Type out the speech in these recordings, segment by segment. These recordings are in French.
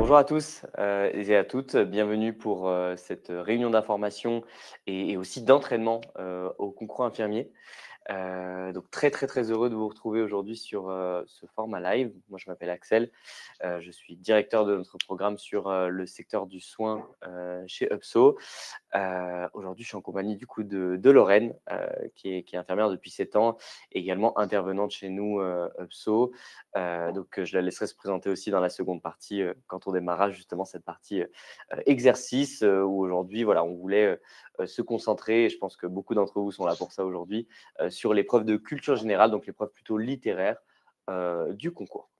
Bonjour à tous et à toutes, bienvenue pour cette réunion d'information et aussi d'entraînement au concours infirmier. Donc très heureux de vous retrouver aujourd'hui sur ce format live. Moi, je m'appelle Axel, je suis directeur de notre programme sur le secteur du soin chez UPSO. Aujourd'hui, je suis en compagnie du coup de Lorraine, qui est infirmière depuis 7 ans, également intervenante chez nous UPSO. Donc, je la laisserai se présenter aussi dans la seconde partie, quand on démarrera justement cette partie exercice, où aujourd'hui, voilà, on voulait se concentrer, et je pense que beaucoup d'entre vous sont là pour ça aujourd'hui, sur l'épreuve de culture générale, donc l'épreuve plutôt littéraire du concours.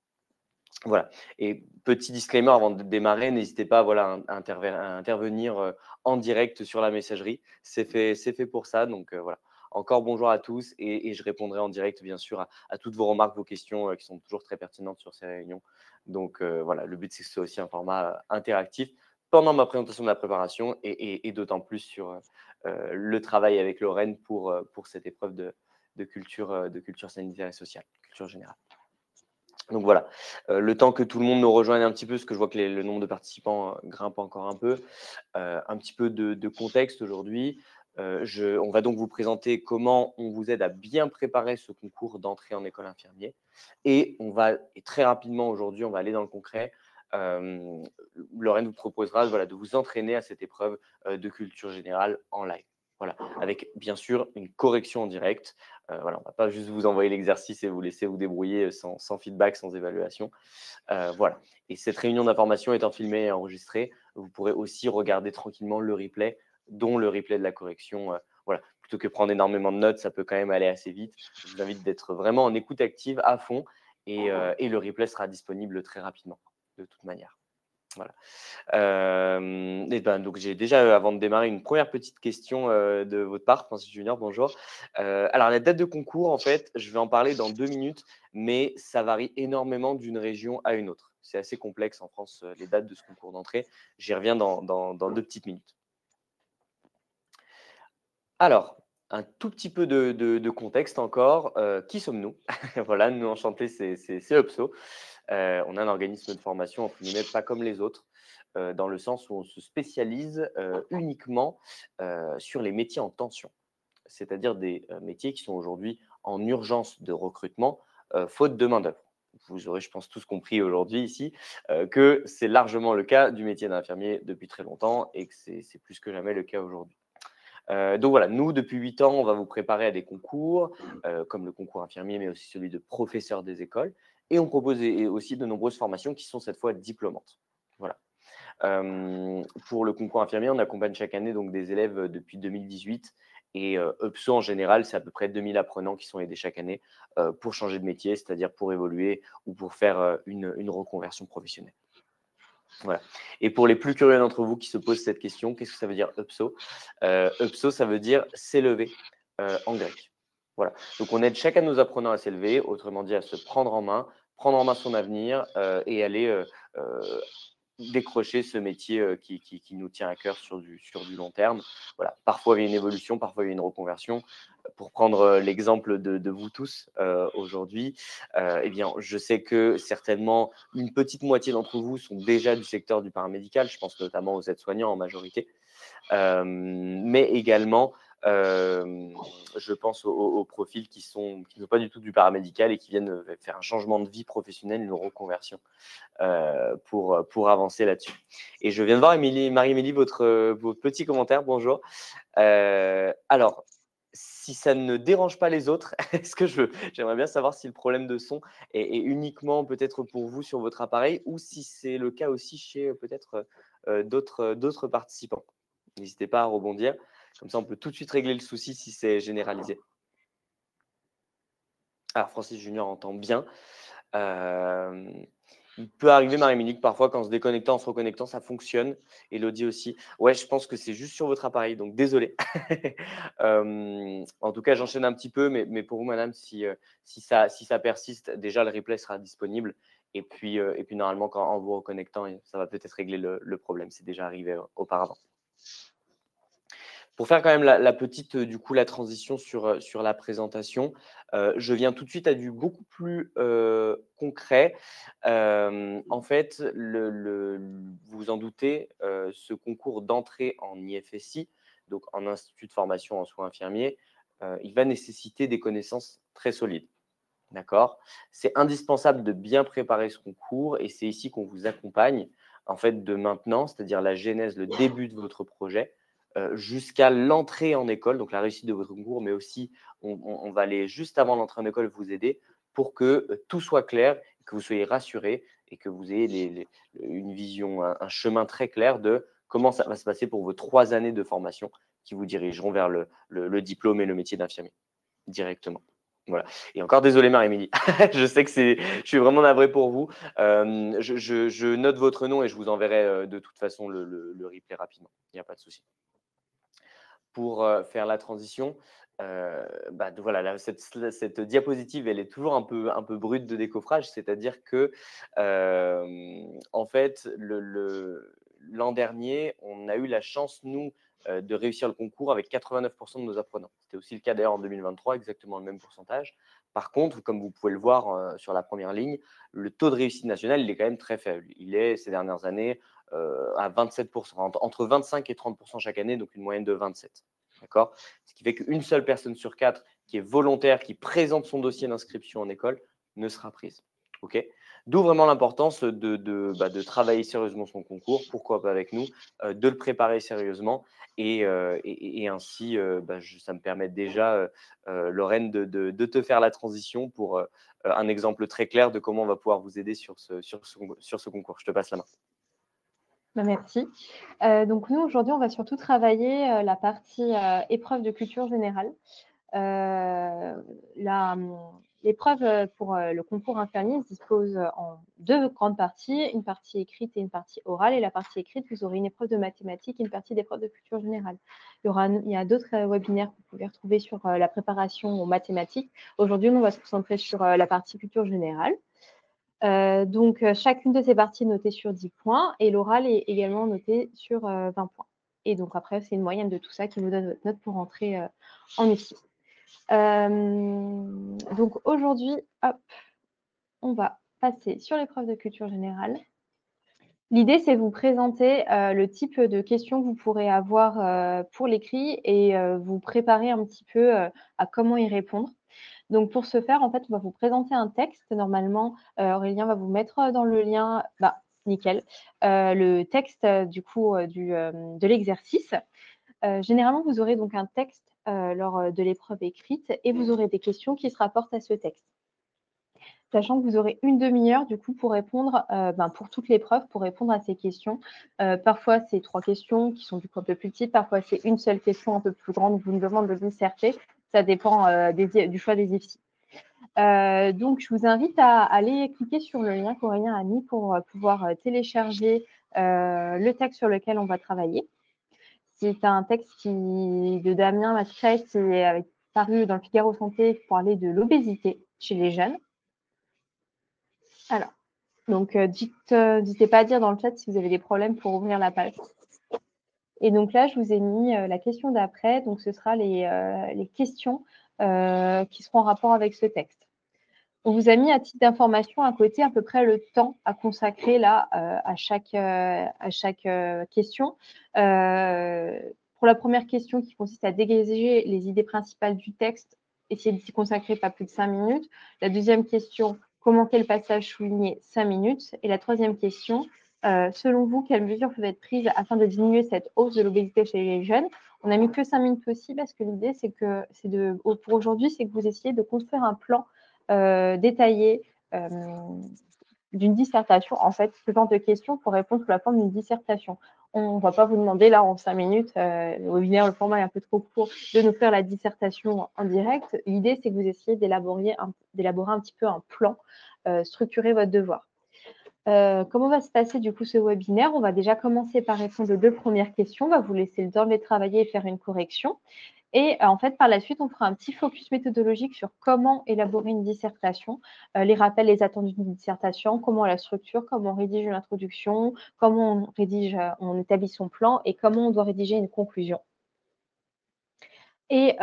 Voilà. Et petit disclaimer avant de démarrer, n'hésitez pas voilà, à intervenir en direct sur la messagerie. C'est fait pour ça. Donc voilà. Encore bonjour à tous et je répondrai en direct, bien sûr, à toutes vos remarques, vos questions qui sont toujours très pertinentes sur ces réunions. Donc voilà, le but, c'est que ce soit aussi un format interactif pendant ma présentation de la préparation et d'autant plus sur le travail avec Lorraine pour cette épreuve de culture sanitaire et sociale, culture générale. Donc voilà, le temps que tout le monde nous rejoigne un petit peu, parce que je vois que le nombre de participants grimpe encore un peu. Un petit peu de contexte aujourd'hui. On va donc vous présenter comment on vous aide à bien préparer ce concours d'entrée en école infirmier. Et très rapidement aujourd'hui, on va aller dans le concret. Euh, Lorraine vous proposera voilà, de vous entraîner à cette épreuve de culture générale en live. Voilà, avec bien sûr une correction en direct. Voilà, on ne va pas juste vous envoyer l'exercice et vous laisser vous débrouiller sans feedback, sans évaluation. Voilà. Et cette réunion d'information étant filmée et enregistrée, vous pourrez aussi regarder tranquillement le replay, dont le replay de la correction. Voilà. Plutôt que prendre énormément de notes, ça peut quand même aller assez vite. Je vous invite d'être vraiment en écoute active à fond et le replay sera disponible très rapidement, de toute manière. Voilà. Donc j'ai déjà, avant de démarrer, une première petite question de votre part, Francis Junior, bonjour. Alors, la date de concours, en fait, je vais en parler dans 2 minutes, mais ça varie énormément d'une région à une autre. C'est assez complexe en France, les dates de ce concours d'entrée. J'y reviens dans 2 petites minutes. Alors, un tout petit peu de contexte encore. Qui sommes-nous? Voilà, nous, enchantés, c'est UPSO. On a un organisme de formation, entre guillemets, pas comme les autres, dans le sens où on se spécialise uniquement sur les métiers en tension, c'est-à-dire des métiers qui sont aujourd'hui en urgence de recrutement, faute de main-d'œuvre. Vous aurez, je pense, tous compris aujourd'hui ici que c'est largement le cas du métier d'infirmier depuis très longtemps et que c'est plus que jamais le cas aujourd'hui. Donc voilà, nous, depuis 8 ans, on va vous préparer à des concours, comme le concours infirmier, mais aussi celui de professeur des écoles. Et on propose aussi de nombreuses formations qui sont cette fois diplômantes. Voilà. Pour le concours infirmier, on accompagne chaque année donc, des élèves depuis 2018. Et UPSO, en général, c'est à peu près 2000 apprenants qui sont aidés chaque année pour changer de métier, c'est-à-dire pour évoluer ou pour faire une reconversion professionnelle. Voilà. Et pour les plus curieux d'entre vous qui se posent cette question, qu'est-ce que ça veut dire UPSO? UPSO, ça veut dire s'élever en grec. Voilà. Donc, on aide chacun de nos apprenants à s'élever, autrement dit à se prendre en main son avenir et aller décrocher ce métier qui nous tient à cœur sur du long terme. Voilà. Parfois, il y a une évolution, parfois, il y a une reconversion. Pour prendre l'exemple de vous tous aujourd'hui, eh bien, je sais que certainement une petite moitié d'entre vous sont déjà du secteur du paramédical. Je pense notamment aux aides-soignants en majorité. Mais également, je pense aux profils qui ne sont pas du tout du paramédical et qui viennent faire un changement de vie professionnelle, une reconversion pour avancer là-dessus. Et je viens de voir Marie-Émilie, votre petit commentaire. Bonjour. Alors, si ça ne dérange pas les autres, j'aimerais bien savoir si le problème de son est uniquement peut-être pour vous sur votre appareil ou si c'est le cas aussi chez peut-être d'autres participants. N'hésitez pas à rebondir. Comme ça, on peut tout de suite régler le souci si c'est généralisé. Alors, Francis Junior entend bien. Il peut arriver, Marie-Ménique, parfois, qu'en se déconnectant, en se reconnectant, ça fonctionne. Elodie aussi. Ouais, je pense que c'est juste sur votre appareil, donc désolé. En tout cas, j'enchaîne un petit peu, mais pour vous, madame, si ça persiste, déjà, le replay sera disponible. Et puis normalement, en vous reconnectant, ça va peut-être régler le problème. C'est déjà arrivé auparavant. Pour faire quand même la petite, du coup, la transition sur la présentation, je viens tout de suite à du beaucoup plus, concret. En fait, vous vous en doutez, ce concours d'entrée en IFSI, donc en institut de formation en soins infirmiers, il va nécessiter des connaissances très solides. D'accord? C'est indispensable de bien préparer ce concours et c'est ici qu'on vous accompagne, en fait, de maintenant, c'est-à-dire la genèse, le début de votre projet, jusqu'à l'entrée en école, donc la réussite de votre concours, mais aussi on va aller juste avant l'entrée en école vous aider pour que, tout soit clair, que vous soyez rassurés et que vous ayez une vision, un chemin très clair de comment ça va se passer pour vos 3 années de formation qui vous dirigeront vers le diplôme et le métier d'infirmier directement. Voilà. Et encore désolé Marie-Émilie, je sais que je suis vraiment navré pour vous. Je note votre nom et je vous enverrai de toute façon le replay rapidement. Il n'y a pas de souci. Pour faire la transition, voilà, cette diapositive, elle est toujours un peu brute de décoffrage, c'est-à-dire que, en fait, l'an dernier, on a eu la chance, nous, de réussir le concours avec 89% de nos apprenants. C'était aussi le cas d'ailleurs en 2023, exactement le même pourcentage. Par contre, comme vous pouvez le voir sur la première ligne, le taux de réussite nationale, il est quand même très faible. Il est, ces dernières années, à 27%, entre 25 et 30% chaque année, donc une moyenne de 27. D'accord? Ce qui fait qu'une seule personne sur 4 qui est volontaire, qui présente son dossier d'inscription en école, ne sera prise. OK? D'où vraiment l'importance de travailler sérieusement son concours, pourquoi pas avec nous, de le préparer sérieusement et ainsi, ça me permet déjà, Lorraine, de te faire la transition pour un exemple très clair de comment on va pouvoir vous aider sur ce concours. Je te passe la main. Bah, merci. Donc nous, aujourd'hui, on va surtout travailler, la partie, épreuve de culture générale. L'épreuve, pour, le concours infirmier se dispose, en 2 grandes parties, une partie écrite et une partie orale et la partie écrite, vous aurez une épreuve de mathématiques et une partie d'épreuve de culture générale. Il y a d'autres, webinaires que vous pouvez retrouver sur, la préparation aux mathématiques. Aujourd'hui, nous, on va se concentrer sur, la partie culture générale. Donc, chacune de ces parties est notée sur 10 points et l'oral est également noté sur, 20 points. Et donc après, c'est une moyenne de tout ça qui vous donne votre note pour entrer, en IFSI. Donc aujourd'hui, hop, on va passer sur l'épreuve de culture générale. L'idée, c'est vous présenter, le type de questions que vous pourrez avoir, pour l'écrit et vous préparer un petit peu, à comment y répondre. Donc pour ce faire, en fait, on va vous présenter un texte. Normalement, Aurélien va vous mettre, dans le lien, nickel, le texte, du coup, de l'exercice. Généralement, vous aurez donc un texte, lors, de l'épreuve écrite et vous aurez des questions qui se rapportent à ce texte. Sachant que vous aurez une demi-heure du coup pour répondre, pour toute l'épreuve, pour répondre à ces questions. Parfois, c'est 3 questions qui sont du coup un peu plus petites, parfois c'est une seule question un peu plus grande, vous me demande de disserter. Ça dépend, du choix des IFSI. Donc je vous invite à aller cliquer sur le lien qu'Aurélien a mis pour, pouvoir, télécharger, le texte sur lequel on va travailler. C'est un texte de Damien Mattray qui est paru dans le Figaro Santé pour parler de l'obésité chez les jeunes. Alors, donc n'hésitez pas à dire dans le chat si vous avez des problèmes pour ouvrir la page. Et donc là, je vous ai mis la question d'après. Donc, ce sera les questions qui seront en rapport avec ce texte. On vous a mis à titre d'information à côté à peu près le temps à consacrer là à chaque question. Pour la première question qui consiste à dégager les idées principales du texte, essayez d'y consacrer pas plus de 5 minutes. La deuxième question, commenter le passage souligné 5 minutes. Et la troisième question, selon vous, quelles mesures peuvent être prises afin de diminuer cette hausse de l'obésité chez les jeunes? On n'a mis que 5 minutes aussi parce que l'idée, pour aujourd'hui, c'est que vous essayez de construire un plan détaillé d'une dissertation. En fait, ce genre de questions pour répondre sous la forme d'une dissertation. On ne va pas vous demander là en 5 minutes, le webinaire, le format est un peu trop court, de nous faire la dissertation en direct. L'idée, c'est que vous essayez d'élaborer un petit peu un plan, structurer votre devoir. Comment va se passer du coup ce webinaire? On va déjà commencer par répondre aux 2 premières questions. On va vous laisser le temps de les travailler et faire une correction. Et en fait, par la suite, on fera un petit focus méthodologique sur comment élaborer une dissertation, les rappels, les attendus d'une dissertation, comment on la structure, comment on rédige une introduction, comment on établit son plan et comment on doit rédiger une conclusion. Et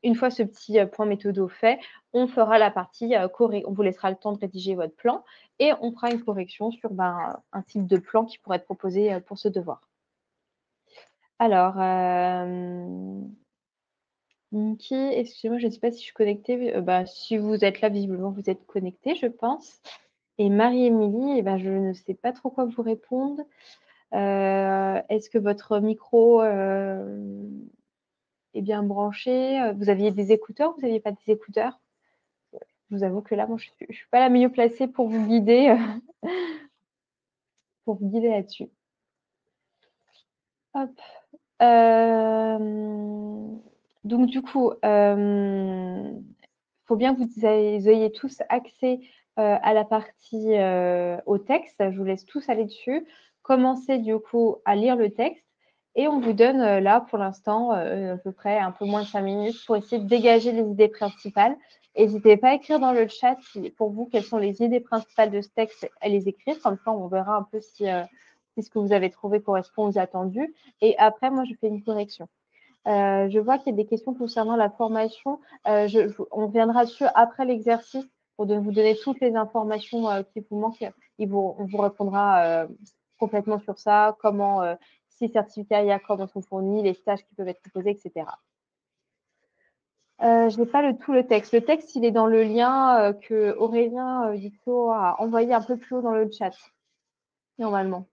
une fois ce petit, point méthodo fait, on fera la partie, on vous laissera le temps de rédiger votre plan et on fera une correction sur, ben, un type de plan qui pourrait être proposé, pour ce devoir. Alors, Niki, excusez-moi, je ne sais pas si je suis connectée, bah, si vous êtes là, visiblement, vous êtes connectée, je pense. Et Marie-Émilie, eh ben, je ne sais pas trop quoi vous répondre. Est-ce que votre micro, est bien branché? Vous aviez des écouteurs ou vous n'aviez pas des écouteurs? Je vous avoue que là, moi, je suis pas la mieux placée pour vous guider, pour vous guider là-dessus. Hop. Donc du coup, faut bien que vous ayez tous accès, à la partie, au texte. Je vous laisse tous aller dessus. Commencez du coup à lire le texte et on vous donne, là pour l'instant, à peu près un peu moins de 5 minutes pour essayer de dégager les idées principales. N'hésitez pas à écrire dans le chat pour vous quelles sont les idées principales de ce texte, à les écrire. Comme ça, on verra un peu si ce que vous avez trouvé correspond aux attendus. Et après, moi, je fais une correction. Je vois qu'il y a des questions concernant la formation. On viendra dessus après l'exercice pour vous donner toutes les informations qui vous manquent. On vous répondra complètement sur ça, comment, si certificats il y a, comment sont fournis, les stages qui peuvent être proposés, etc. Je n'ai pas tout le texte. Le texte, il est dans le lien que Aurélien Dicto a envoyé un peu plus haut dans le chat, normalement.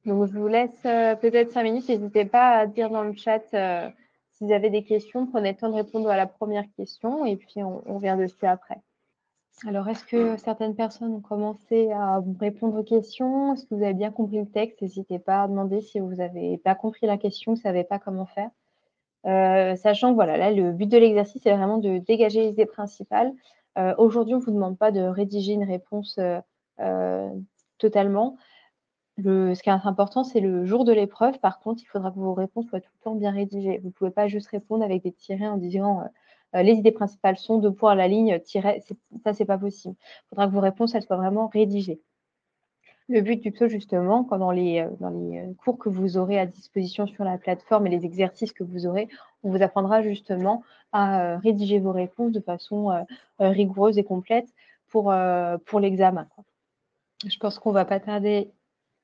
Donc, je vous laisse peut-être 5 minutes. N'hésitez pas à dire dans le chat si vous avez des questions. Prenez le temps de répondre à la première question et puis on revient dessus après. Alors, est-ce que certaines personnes ont commencé à vous répondre aux questions? Est-ce que vous avez bien compris le texte? N'hésitez pas à demander si vous n'avez pas compris la question, vous ne savez pas comment faire. Sachant que voilà, là, le but de l'exercice est vraiment de dégager les idées principales. Aujourd'hui, on ne vous demande pas de rédiger une réponse totalement. Ce qui est important, c'est le jour de l'épreuve. Par contre, il faudra que vos réponses soient tout le temps bien rédigées. Vous ne pouvez pas juste répondre avec des tirets en disant les idées principales sont 2 points à la ligne, tiret. Ça, c'est pas possible. Il faudra que vos réponses elles soient vraiment rédigées. Le but du PSO, justement, quand dans les cours que vous aurez à disposition sur la plateforme et les exercices que vous aurez, on vous apprendra justement à rédiger vos réponses de façon rigoureuse et complète pour l'examen. Je pense qu'on ne va pas tarder.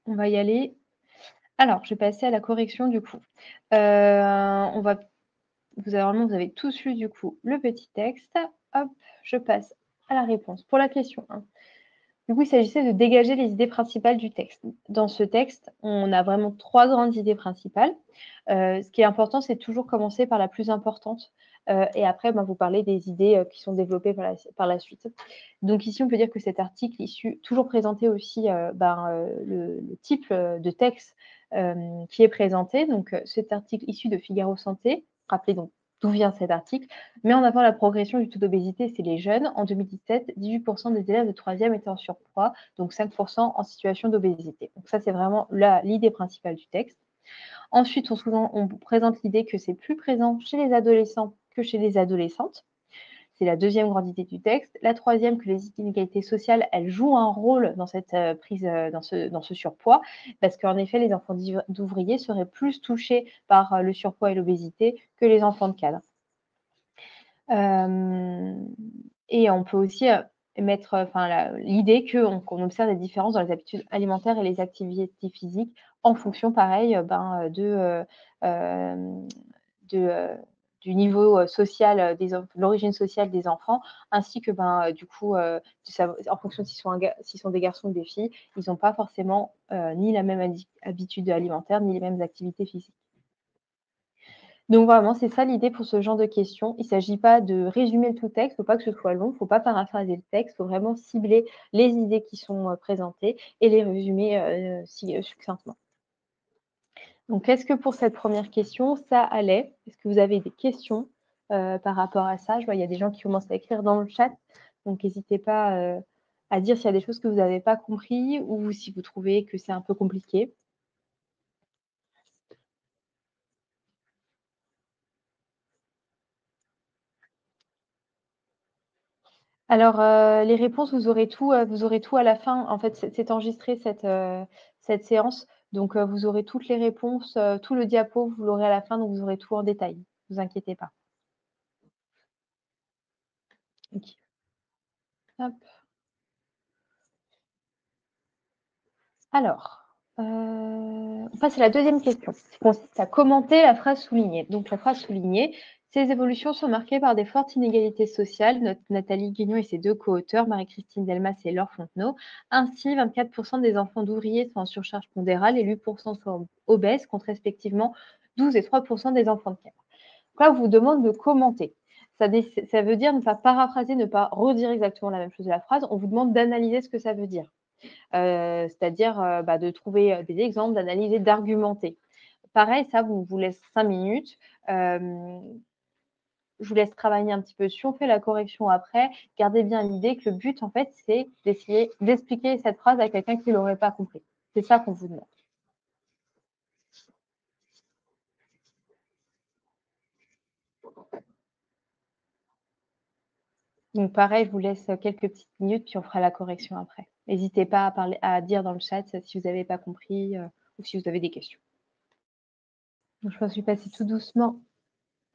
On va y aller. Alors, je vais passer à la correction du coup. Normalement, vous avez tous lu du coup le petit texte. Hop, je passe à la réponse. Pour la question 1. Du coup, il s'agissait de dégager les idées principales du texte. Dans ce texte, on a vraiment 3 grandes idées principales. Ce qui est important, c'est toujours commencer par la plus importante. Et après, vous parlez des idées qui sont développées par la suite. Donc ici, on peut dire que cet article issu, toujours présenté aussi le type de texte qui est présenté. Donc cet article issu de Figaro Santé, rappelez donc d'où vient cet article, met en avant la progression du taux d'obésité chez les jeunes. En 2017, 18% des élèves de 3e étaient en surpoids, donc 5% en situation d'obésité. Donc ça, c'est vraiment l'idée principale du texte. Ensuite, on présente l'idée que c'est plus présent chez les adolescents que chez les adolescentes. C'est la deuxième grande idée du texte. La troisième, que les inégalités sociales, elles jouent un rôle dans cette prise, dans ce surpoids, parce qu'en effet, les enfants d'ouvriers seraient plus touchés par le surpoids et l'obésité que les enfants de cadres. Et on peut aussi mettre l'idée qu'on observe des différences dans les habitudes alimentaires et les activités physiques en fonction, pareil, du niveau social, de l'origine sociale des enfants, ainsi que en fonction s'ils sont des garçons ou des filles, ils n'ont pas forcément ni la même habitude alimentaire, ni les mêmes activités physiques. Donc vraiment, c'est ça l'idée pour ce genre de questions. Il ne s'agit pas de résumer tout le texte, il ne faut pas que ce soit long, il ne faut pas paraphraser le texte, il faut vraiment cibler les idées qui sont présentées et les résumer succinctement. Donc, est-ce que pour cette première question, ça allait? Est-ce que vous avez des questions par rapport à ça? Je vois, il y a des gens qui commencent à écrire dans le chat, donc n'hésitez pas à dire s'il y a des choses que vous n'avez pas compris ou si vous trouvez que c'est un peu compliqué. Alors, les réponses, vous aurez tout à la fin. En fait, c'est enregistré cette séance. Donc, vous aurez toutes les réponses, tout le diapo, vous l'aurez à la fin, donc vous aurez tout en détail. Ne vous inquiétez pas. OK. Hop. Alors, on passe à la deuxième question, qui consiste à commenter la phrase soulignée. Donc la phrase soulignée: «Ces évolutions sont marquées par des fortes inégalités sociales», note Nathalie Guignon et ses 2 co-auteurs, Marie-Christine Delmas et Laure Fontenot. Ainsi, 24 des enfants d'ouvriers sont en surcharge pondérale et 8 sont obèses, contre respectivement 12 et 3 des enfants de cadre. Donc là, on vous demande de commenter. Ça veut dire ne pas paraphraser, ne pas redire exactement la même chose de la phrase. On vous demande d'analyser ce que ça veut dire. C'est-à-dire, de trouver, des exemples, d'analyser, d'argumenter. Pareil, ça, on vous laisse 5 minutes. Je vous laisse travailler un petit peu dessus, on fait la correction après. Gardez bien l'idée que le but, en fait, c'est d'essayer d'expliquer cette phrase à quelqu'un qui ne l'aurait pas compris. C'est ça qu'on vous demande. Donc pareil, je vous laisse, quelques petites minutes, puis on fera la correction après. N'hésitez pas à dire dans le chat, si vous n'avez pas compris, ou si vous avez des questions. Donc je me suis passée tout doucement.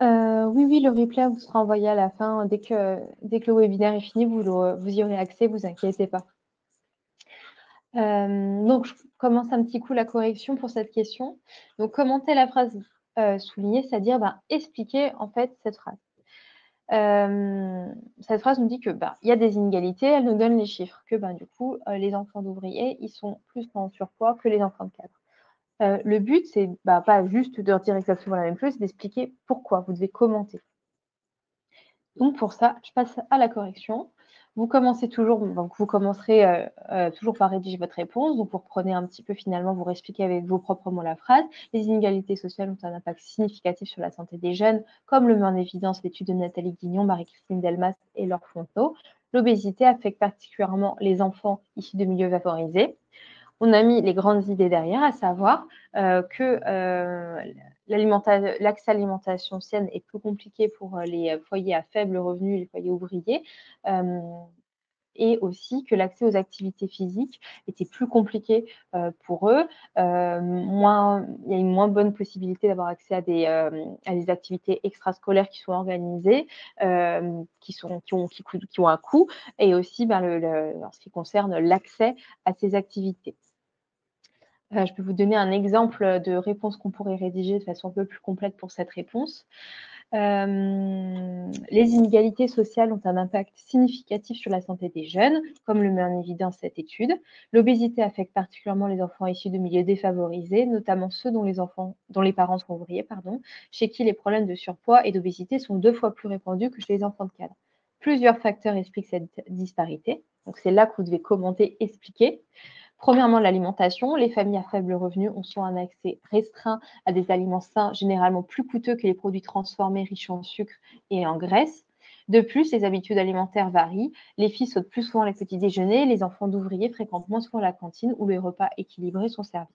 Oui, oui, le replay vous sera envoyé à la fin. Dès que le webinaire est fini, vous y aurez accès, vous inquiétez pas. Donc je commence un petit coup la correction pour cette question. Donc commenter la phrase, soulignée, c'est-à-dire, expliquer en fait cette phrase. Cette phrase nous dit que, il y a des inégalités, elle nous donne les chiffres, que, du coup, les enfants d'ouvriers, ils sont plus en surpoids que les enfants de cadres. Le but, c'est, pas juste de redire exactement la même chose, c'est d'expliquer pourquoi. Vous devez commenter. Donc pour ça, je passe à la correction. Vous commencez toujours, donc vous commencerez toujours par rédiger votre réponse. Donc vous reprenez un petit peu finalement, vous réexpliquez avec vos propres mots la phrase. Les inégalités sociales ont un impact significatif sur la santé des jeunes, comme le met en évidence l'étude de Nathalie Guignon, Marie-Christine Delmas et Laure Fontenot. L'obésité affecte particulièrement les enfants issus de milieux favorisés. On a mis les grandes idées derrière, à savoir que l'accès à l'alimentation saine est plus compliqué pour les foyers à faible revenu, les foyers ouvriers, et aussi que l'accès aux activités physiques était plus compliqué pour eux. Il y a une moins bonne possibilité d'avoir accès à des activités extrascolaires qui sont organisées, qui ont un coût, et aussi en ce qui concerne l'accès à ces activités. Je peux vous donner un exemple de réponse qu'on pourrait rédiger de façon un peu plus complète pour cette réponse. Les inégalités sociales ont un impact significatif sur la santé des jeunes, comme le met en évidence cette étude. L'obésité affecte particulièrement les enfants issus de milieux défavorisés, notamment ceux dont les parents sont ouvriers, chez qui les problèmes de surpoids et d'obésité sont 2 fois plus répandus que chez les enfants de cadre. Plusieurs facteurs expliquent cette disparité. Donc c'est là que vous devez commenter, expliquer. Premièrement, l'alimentation. Les familles à faible revenu ont souvent un accès restreint à des aliments sains, généralement plus coûteux que les produits transformés riches en sucre et en graisse. De plus, les habitudes alimentaires varient. Les filles sautent plus souvent les petits déjeuners, les enfants d'ouvriers fréquentent moins souvent la cantine où les repas équilibrés sont servis.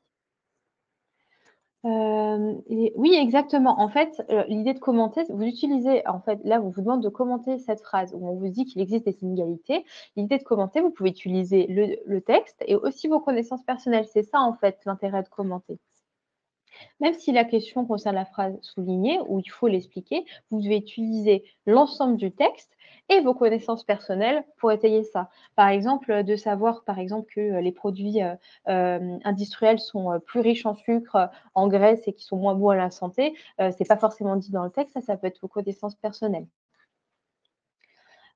Oui, exactement. En fait, l'idée de commenter, vous utilisez en fait, là, on vous demande de commenter cette phrase où on vous dit qu'il existe des inégalités. L'idée de commenter, vous pouvez utiliser le texte et aussi vos connaissances personnelles. C'est ça, en fait, l'intérêt de commenter. Même si la question concerne la phrase soulignée, où il faut l'expliquer, vous devez utiliser l'ensemble du texte et vos connaissances personnelles pour étayer ça. Par exemple, de savoir, par exemple, que les produits industriels sont plus riches en sucre, en graisse et qui sont moins bons à la santé, c'est pas forcément dit dans le texte, ça peut être vos connaissances personnelles.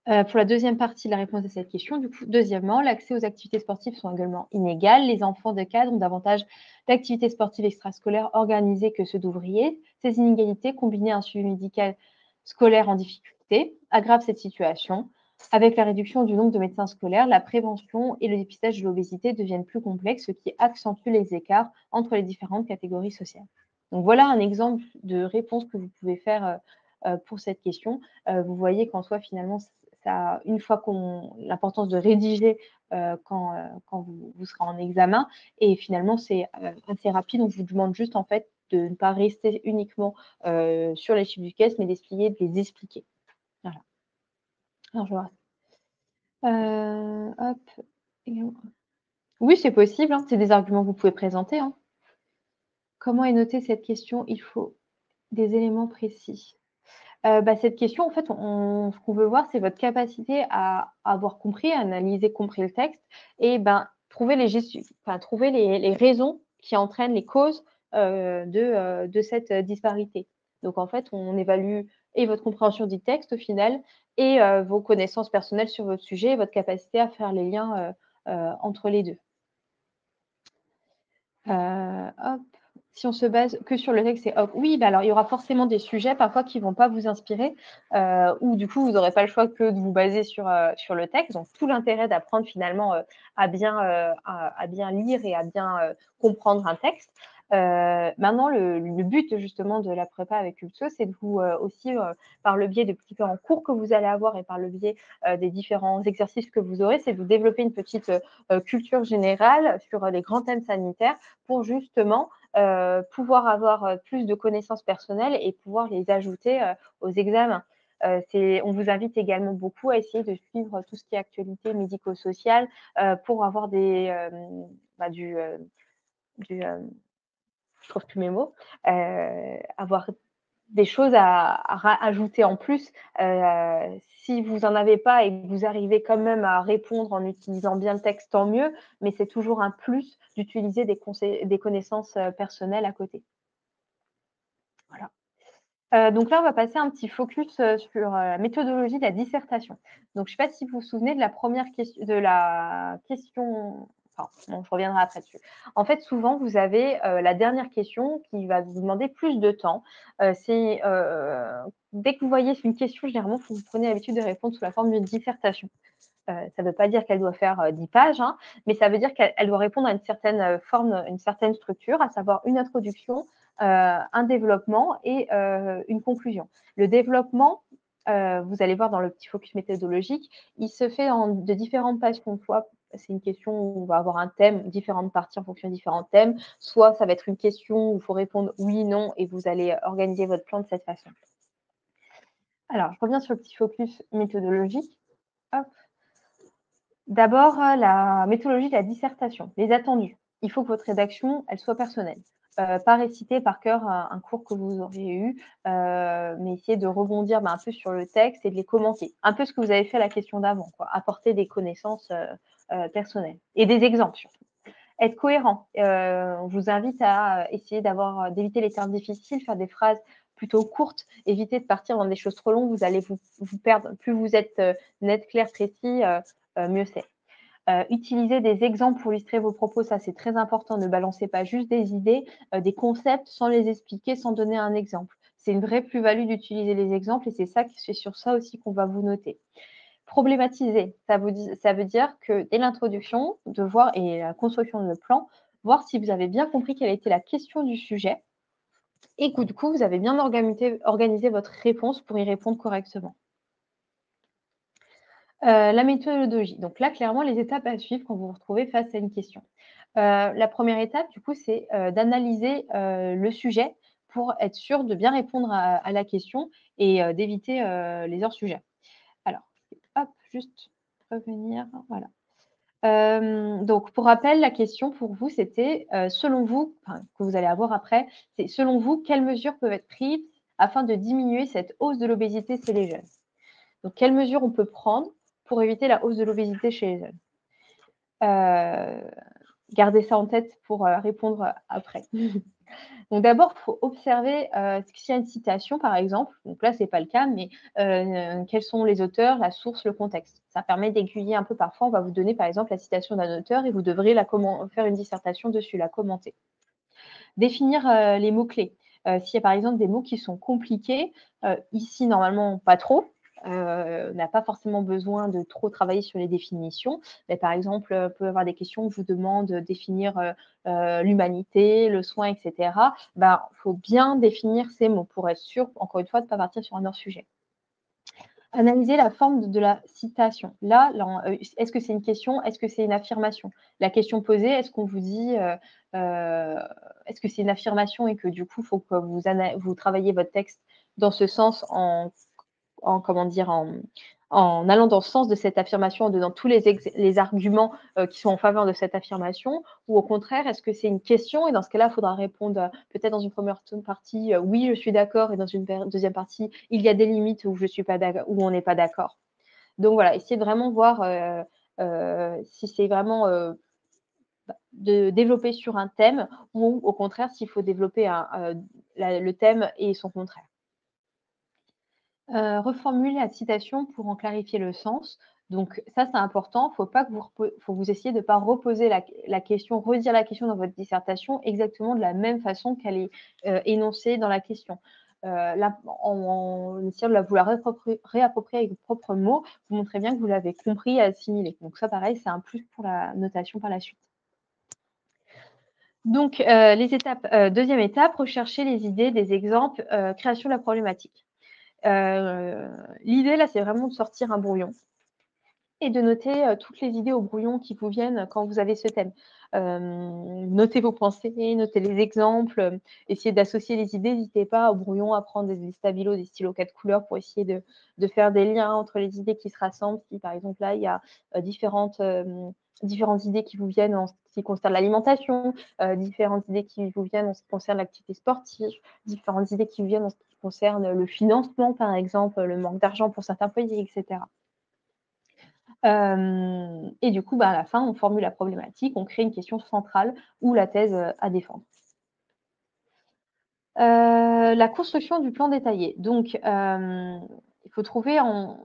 Pour la deuxième partie de la réponse à cette question, du coup, deuxièmement, l'accès aux activités sportives sont également inégales. Les enfants de cadre ont davantage d'activités sportives extrascolaires organisées que ceux d'ouvriers. Ces inégalités, combinées à un suivi médical scolaire en difficulté, aggravent cette situation. Avec la réduction du nombre de médecins scolaires, la prévention et le dépistage de l'obésité deviennent plus complexes, ce qui accentue les écarts entre les différentes catégories sociales. Donc voilà un exemple de réponse que vous pouvez faire pour cette question. Vous voyez qu'en soi, finalement, une fois l'importance de rédiger quand vous serez en examen, et finalement c'est assez rapide. On vous demande juste en fait de ne pas rester uniquement sur les chiffres du caisse, mais d'essayer de les expliquer. Voilà. Alors je vois. Hop. Oui, c'est possible, hein. C'est des arguments que vous pouvez présenter, hein. Comment est notée cette question? Il faut des éléments précis. Cette question, en fait, ce qu'on veut voir, c'est votre capacité à avoir compris, à analyser, compris le texte et trouver trouver les raisons qui entraînent les causes, de cette, disparité. Donc en fait, on évalue et votre compréhension du texte au final et vos connaissances personnelles sur votre sujet et votre capacité à faire les liens, entre les 2. Hop, si on se base que sur le texte, c'est hop. Oui, alors il y aura forcément des sujets parfois qui vont pas vous inspirer, ou du coup vous n'aurez pas le choix que de vous baser sur le texte. Donc tout l'intérêt d'apprendre finalement, à bien lire et à bien, comprendre un texte. Maintenant le but justement de la prépa avec Cultio, c'est de vous, aussi, par le biais de différents cours que vous allez avoir et par le biais, des différents exercices que vous aurez, c'est de vous développer une petite, culture générale sur, les grands thèmes sanitaires pour justement, pouvoir avoir, plus de connaissances personnelles et pouvoir les ajouter, aux examens. On vous invite également beaucoup à essayer de suivre tout ce qui est actualité médico-sociale, pour avoir du, je trouve plus mes mots, avoir des choses à ajouter en plus. Si vous en avez pas et que vous arrivez quand même à répondre en utilisant bien le texte, tant mieux, mais c'est toujours un plus d'utiliser des connaissances, personnelles à côté. Voilà. Donc là, on va passer un petit focus, sur, la méthodologie de la dissertation. Donc je ne sais pas si vous vous souvenez de la question enfin, bon, je reviendrai après dessus. En fait, souvent, vous avez, la dernière question qui va vous demander plus de temps. Dès que vous voyez une question, généralement, faut que vous preniez l'habitude de répondre sous la forme d'une dissertation. Ça ne veut pas dire qu'elle doit faire, 10 pages, hein, mais ça veut dire qu'elle doit répondre à une certaine, forme, une certaine structure, à savoir une introduction, un développement et une conclusion. Le développement, vous allez voir dans le petit focus méthodologique, il se fait de différentes passions. Soit c'est une question où on va avoir un thème, différentes parties en fonction de différents thèmes, soit ça va être une question où il faut répondre oui, non et vous allez organiser votre plan de cette façon. Alors, je reviens sur le petit focus méthodologique. Hop. D'abord, la méthodologie de la dissertation, les attendus. Il faut que votre rédaction, elle soit personnelle. Pas réciter par cœur un cours que vous auriez eu, mais essayer de rebondir un peu sur le texte et de les commenter. Un peu ce que vous avez fait à la question d'avant, quoi. Apporter des connaissances personnelles et des exemples surtout. Être cohérent. On vous invite à essayer d'éviter les termes difficiles, faire des phrases plutôt courtes, éviter de partir dans des choses trop longues, vous allez vous perdre. Plus vous êtes net, clair, précis, mieux c'est. Utiliser des exemples pour illustrer vos propos, ça c'est très important. Ne balancez pas juste des idées, des concepts sans les expliquer, sans donner un exemple. C'est une vraie plus-value d'utiliser les exemples et c'est sur ça aussi qu'on va vous noter. Problématiser, ça veut dire que dès l'introduction, de voir et la construction de le plan, voir si vous avez bien compris quelle était la question du sujet et que du coup, vous avez bien organisé votre réponse pour y répondre correctement. La méthodologie. Donc là, clairement, les étapes à suivre quand vous vous retrouvez face à une question. La première étape, du coup, c'est, d'analyser, le sujet pour être sûr de bien répondre à la question et d'éviter, les hors-sujets. Alors, hop, juste revenir, voilà. Donc pour rappel, la question pour vous, c'était, selon vous, enfin, que vous allez avoir après, c'est: «Selon vous, quelles mesures peuvent être prises afin de diminuer cette hausse de l'obésité chez les jeunes?» Donc quelles mesures on peut prendre pour éviter la hausse de l'obésité chez les jeunes? Gardez ça en tête pour, répondre après. Donc d'abord, il faut observer, s'il y a une citation par exemple, donc là, c'est pas le cas, mais quels sont les auteurs, la source, le contexte. Ça permet d'aiguiller un peu parfois, on va vous donner par exemple la citation d'un auteur et vous devrez faire une dissertation dessus, la commenter. Définir, les mots-clés. S'il y a par exemple des mots qui sont compliqués, ici normalement pas trop, on n'a pas forcément besoin de trop travailler sur les définitions. Mais par exemple, peut y avoir des questions où je vous demande de définir, l'humanité, le soin et cetera. Faut bien définir ces mots pour être sûr, encore une fois, de ne pas partir sur un hors sujet. Analyser la forme de la citation. Là, est-ce que c'est une question? Est-ce que c'est une affirmation? La question posée, est-ce qu'on vous dit, est-ce que c'est une affirmation et que du coup, il faut que vous travailliez votre texte dans ce sens en comment dire, en allant dans le sens de cette affirmation, en donnant tous les arguments qui sont en faveur de cette affirmation, ou au contraire, est-ce que c'est une question et dans ce cas-là, il faudra répondre peut-être dans une première partie, oui, je suis d'accord, et dans une deuxième partie, il y a des limites où je suis pas d'accord, où on n'est pas d'accord. Donc voilà, essayer de vraiment voir si c'est vraiment de développer sur un thème ou au contraire s'il faut développer le thème et son contraire. Reformuler la citation pour en clarifier le sens. Donc ça, c'est important. Faut pas que faut vous essayer de ne pas reposer la question, redire la question dans votre dissertation exactement de la même façon qu'elle est énoncée dans la question. Là, en essayant de vous la réapproprier avec vos propres mots, vous montrez bien que vous l'avez compris et assimilé. Donc ça, pareil, c'est un plus pour la notation par la suite. Donc, les étapes, deuxième étape, rechercher les idées, des exemples, création de la problématique. L'idée là, c'est vraiment de sortir un brouillon et de noter, toutes les idées au brouillon qui vous viennent quand vous avez ce thème. Notez vos pensées, notez les exemples, essayez d'associer les idées. N'hésitez pas au brouillon à prendre des stabilos, des stylos 4 couleurs pour essayer de faire des liens entre les idées qui se rassemblent. Si par exemple là, il y a, différentes idées qui vous viennent en ce qui concerne l'alimentation, différentes idées qui vous viennent en ce qui concerne l'activité sportive, différentes idées qui vous viennent en ce qui concerne le financement, par exemple, le manque d'argent pour certains foyers, et cetera. Et du coup, à la fin, on formule la problématique, on crée une question centrale ou la thèse, à défendre. La construction du plan détaillé. Donc, il faut trouver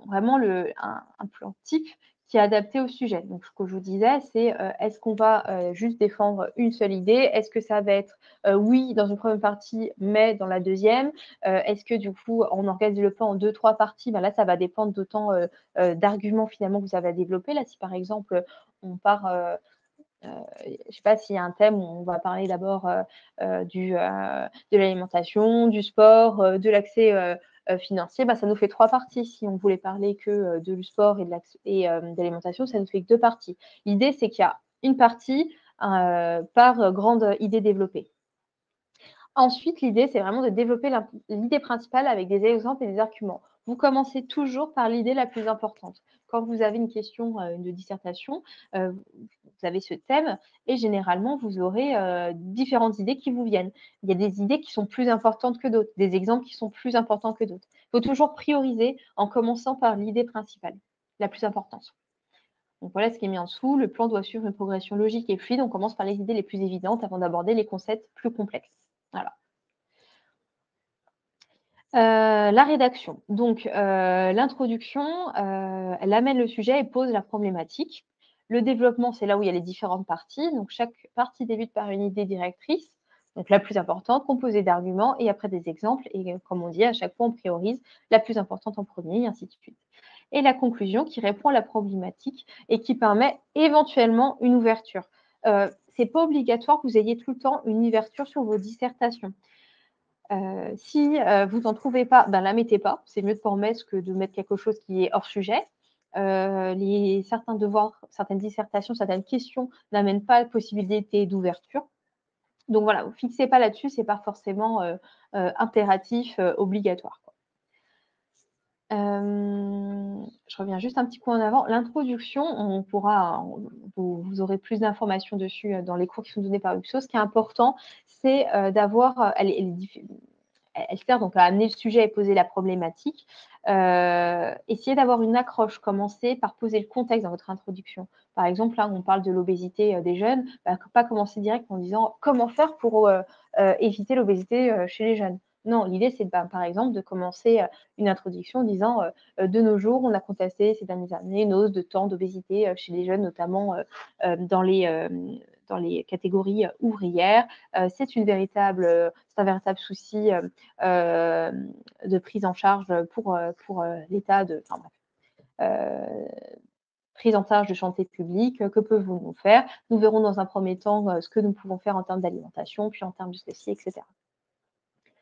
vraiment un plan type qui est adapté au sujet. Donc, ce que je vous disais, c'est, est-ce qu'on va, juste défendre une seule idée? Est-ce que ça va être, oui dans une première partie, mais dans la deuxième? Est-ce que du coup, on organise le plan en 2-3 parties? Là, ça va dépendre d'autant, d'arguments finalement que vous avez à développer. Là, si par exemple, on part, je ne sais pas s'il y a un thème où on va parler d'abord de l'alimentation, du sport, de l'accès financier, ça nous fait 3 parties. Si on voulait parler que du sport et de l'alimentation, ça nous fait que 2 parties. L'idée, c'est qu'il y a une partie par grande idée développée. Ensuite, l'idée, c'est vraiment de développer l'idée principale avec des exemples et des arguments. Vous commencez toujours par l'idée la plus importante. Quand vous avez une question de dissertation, vous avez ce thème et généralement, vous aurez différentes idées qui vous viennent. Il y a des idées qui sont plus importantes que d'autres, des exemples qui sont plus importants que d'autres. Il faut toujours prioriser en commençant par l'idée principale, la plus importante. Donc voilà ce qui est mis en dessous. Le plan doit suivre une progression logique et fluide. On commence par les idées les plus évidentes avant d'aborder les concepts plus complexes. Voilà. La rédaction. Donc, l'introduction, elle amène le sujet et pose la problématique. Le développement, c'est là où il y a les différentes parties. Donc, chaque partie débute par une idée directrice, donc la plus importante, composée d'arguments et après des exemples. Et comme on dit, à chaque fois, on priorise la plus importante en premier, et ainsi de suite. Et la conclusion qui répond à la problématique et qui permet éventuellement une ouverture. C'est pas obligatoire que vous ayez tout le temps une ouverture sur vos dissertations. Si vous n'en trouvez pas, la mettez pas. C'est mieux de pas en mettre que de mettre quelque chose qui est hors sujet. Certains devoirs, certaines dissertations, certaines questions n'amènent pas la possibilité d'ouverture. Donc voilà, vous fixez pas là-dessus, c'est pas forcément impératif, obligatoire, quoi. Je reviens juste un petit coup en avant. L'introduction, vous aurez plus d'informations dessus dans les cours qui sont donnés par UXO. Ce qui est important, c'est d'avoir, elle sert donc à amener le sujet et poser la problématique. Essayez d'avoir une accroche. Commencez par poser le contexte dans votre introduction. Par exemple, là, on parle de l'obésité des jeunes, pas commencer direct en disant comment faire pour éviter l'obésité chez les jeunes. Non, l'idée, c'est par exemple de commencer une introduction en disant de nos jours, on a constaté ces dernières années une hausse de temps d'obésité chez les jeunes, notamment dans les catégories ouvrières. C'est un véritable souci de prise en charge pour l'état de. Enfin bref. Prise en charge de santé publique, que peuvent-vous nous faire? Nous verrons dans un premier temps ce que nous pouvons faire en termes d'alimentation, puis en termes de ceci, etc.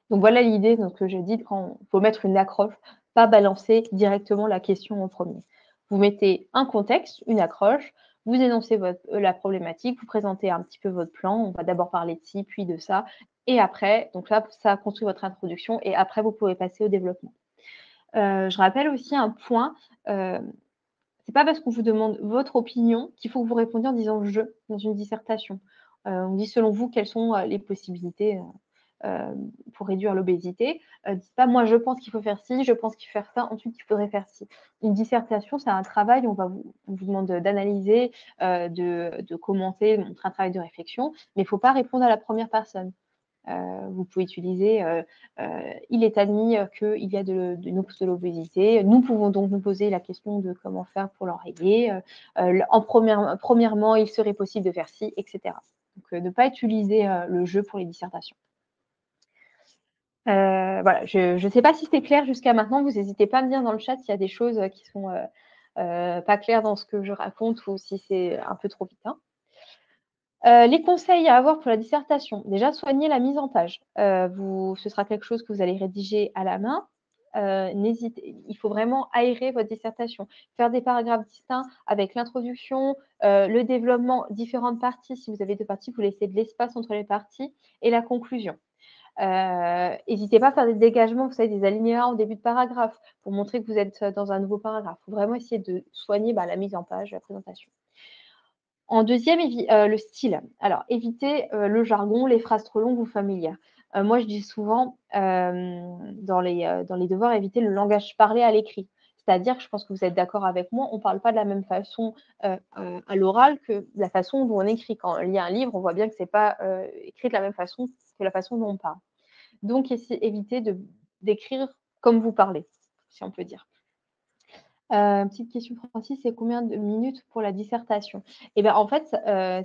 Donc voilà l'idée que j'ai dit quand il faut mettre une accroche, pas balancer directement la question en premier. Vous mettez un contexte, une accroche, vous énoncez la problématique, vous présentez un petit peu votre plan. On va d'abord parler de ci, puis de ça. Et après, donc là, ça construit votre introduction et après, vous pouvez passer au développement. Je rappelle aussi un point, c'est pas parce qu'on vous demande votre opinion qu'il faut que vous répondiez en disant «je» dans une dissertation. On dit: «Selon vous, quelles sont, les possibilités, pour réduire l'obésité?» Dites pas: «Moi, je pense qu'il faut faire ci, je pense qu'il faut faire ça, ensuite il faudrait faire ci». Une dissertation, c'est un travail, on vous demande d'analyser, de commenter, de montrer un travail de réflexion, mais il faut pas répondre à la première personne. Vous pouvez utiliser, il est admis, qu'il y a de l'obésité. Nous pouvons donc nous poser la question de comment faire pour l'enrayer. Premièrement, il serait possible de faire ci, et cetera. Donc, ne pas utiliser, le jeu pour les dissertations. Voilà, je ne sais pas si c'est clair jusqu'à maintenant. Vous n'hésitez pas à me dire dans le chat s'il y a des choses, qui sont, pas claires dans ce que je raconte ou si c'est un peu trop vite, hein. Les conseils à avoir pour la dissertation, déjà soigner la mise en page. Ce sera quelque chose que vous allez rédiger à la main. Il faut vraiment aérer votre dissertation. Faire des paragraphes distincts avec l'introduction, le développement, différentes parties. Si vous avez 2 parties, vous laissez de l'espace entre les parties et la conclusion. Hésitez pas à faire des dégagements, vous savez, des alinéas en début de paragraphe pour montrer que vous êtes, dans un nouveau paragraphe. Il faut vraiment essayer de soigner, la mise en page, la présentation. En deuxième, le style. Alors évitez, le jargon, les phrases trop longues ou familières. Moi, je dis souvent, dans les devoirs, évitez le langage parlé à l'écrit. C'est-à-dire, je pense que vous êtes d'accord avec moi, on ne parle pas de la même façon, à l'oral que de la façon dont on écrit. Quand on lit un livre, on voit bien que c'est pas, écrit de la même façon que la façon dont on parle. Donc évitez d'écrire comme vous parlez, si on peut dire. Petite question Francis, c'est combien de minutes pour la dissertation? Et ben, en fait,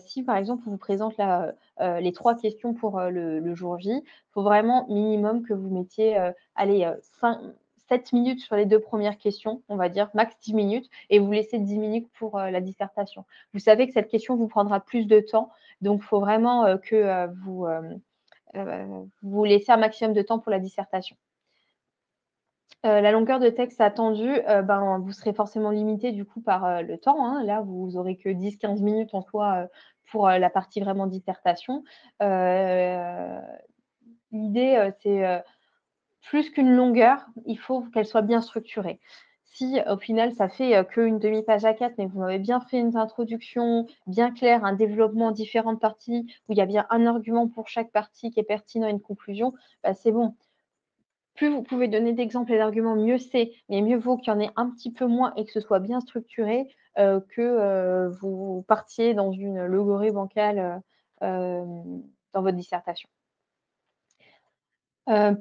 si par exemple on vous présente là, les 3 questions pour, le jour J, il faut vraiment minimum que vous mettiez, allez, 7 minutes sur les 2 premières questions, on va dire max 10 minutes et vous laissez 10 minutes pour, la dissertation. Vous savez que cette question vous prendra plus de temps, donc il faut vraiment, que, vous laissez un maximum de temps pour la dissertation. La longueur de texte attendue, vous serez forcément limité du coup par, le temps, hein. Là, vous aurez que 10-15 minutes en soi, pour, la partie vraiment dissertation. Heu, L'idée, c'est, plus qu'une longueur, il faut qu'elle soit bien structurée. Si au final ça fait, qu'1 demi-page à 4, mais vous m'avez bien fait une introduction bien claire, un développement, différentes parties, où il y a bien un argument pour chaque partie qui est pertinent et une conclusion, c'est bon. Plus vous pouvez donner d'exemples et d'arguments, mieux c'est, mais mieux vaut qu'il y en ait un petit peu moins et que ce soit bien structuré, que, vous partiez dans une logorrhée bancale, dans votre dissertation.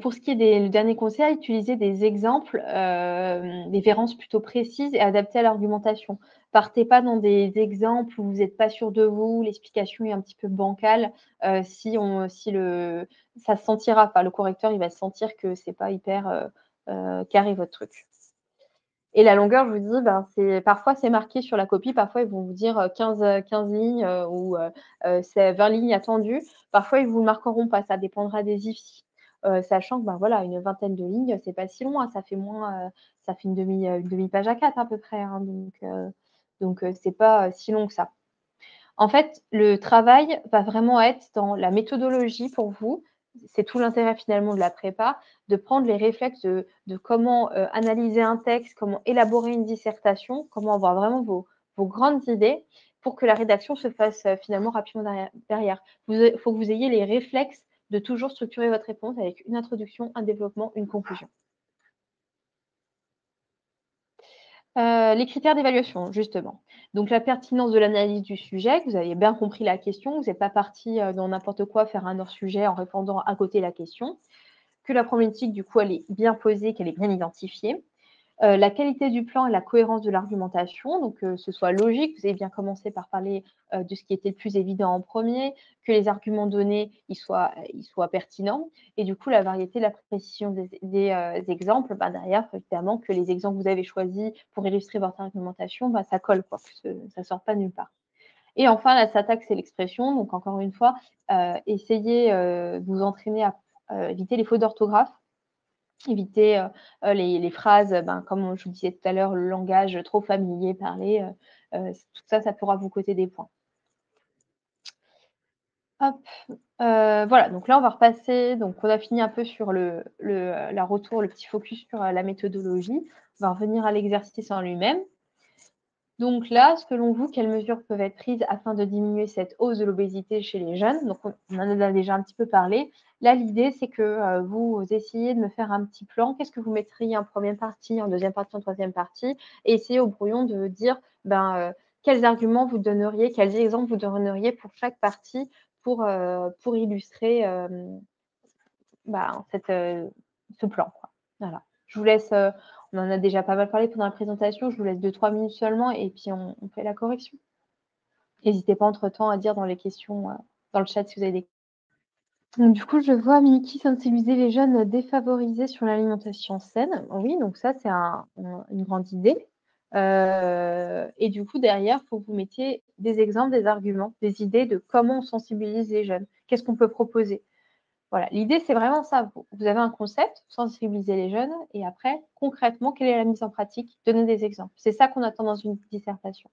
Pour ce qui est le dernier conseil, utilisez des exemples, des références plutôt précises et adaptées à l'argumentation. Partez pas dans des exemples où vous n'êtes pas sûr de vous, l'explication est un petit peu bancale, si ça se sentira pas. Le correcteur, il va sentir que c'est pas hyper, carré votre truc. Et la longueur, je vous dis, c'est marqué sur la copie, parfois ils vont vous dire, 15 lignes, c'est 20 lignes attendues. Parfois, ils vous le marqueront pas, ça dépendra des IFSI. Sachant que, voilà, une vingtaine de lignes, c'est pas si long, hein, ça fait une demi-page à 4 à peu près, hein, donc c'est pas, si long que ça. En fait, le travail va vraiment être dans la méthodologie pour vous. C'est tout l'intérêt finalement de la prépa, de prendre les réflexes de comment, analyser un texte, comment élaborer une dissertation, comment avoir vraiment vos grandes idées pour que la rédaction se fasse, finalement rapidement derrière. Il faut que vous ayez les réflexes de toujours structurer votre réponse avec une introduction, un développement, une conclusion. Les critères d'évaluation, justement. Donc la pertinence de l'analyse du sujet, que vous avez bien compris la question, vous n'êtes pas parti, dans n'importe quoi faire un hors sujet en répondant à côté la question. Que la problématique, du coup, elle est bien posée, qu'elle est bien identifiée. La qualité du plan et la cohérence de l'argumentation, donc ce soit logique. Vous avez bien commencé par parler, de ce qui était le plus évident en premier, que les arguments donnés, ils soient pertinents et du coup la variété, la précision des exemples, derrière, faut évidemment que les exemples que vous avez choisis pour illustrer votre argumentation, ça colle quoi, que ça sort pas de nulle part. Et enfin la syntaxe et l'expression, donc encore une fois, essayez, de vous entraîner à, éviter les fautes d'orthographe. Éviter, les phrases, comme je vous disais tout à l'heure, le langage trop familier parlé, tout ça, ça pourra vous coûter des points. Hop, Voilà, donc là, on va repasser. Donc, on a fini un peu sur le petit focus sur la méthodologie. On va revenir à l'exercice en lui-même. Donc là, selon vous, quelles mesures peuvent être prises afin de diminuer cette hausse de l'obésité chez les jeunes? Donc, on en a déjà un petit peu parlé. Là, l'idée, c'est que vous essayez de me faire un petit plan. Qu'est-ce que vous mettriez en première partie, en deuxième partie, en troisième partie? Et essayez au brouillon de dire quels arguments vous donneriez, quels exemples vous donneriez pour chaque partie pour illustrer ce plan, quoi. Voilà. Je vous laisse, on en a déjà pas mal parlé pendant la présentation, je vous laisse 2-3 minutes seulement et puis on fait la correction. N'hésitez pas entre-temps à dire dans les questions, dans le chat si vous avez des. Donc du coup, je vois Miki sensibiliser les jeunes défavorisés sur l'alimentation saine. Oui, donc ça, c'est une grande idée. Et du coup, derrière, il faut que vous mettiez des exemples, des arguments, des idées de comment on sensibilise les jeunes. Qu'est-ce qu'on peut proposer? Voilà, l'idée, c'est vraiment ça. Vous avez un concept, sensibiliser les jeunes, et après, concrètement, quelle est la mise en pratique? Donner des exemples. C'est ça qu'on attend dans une dissertation.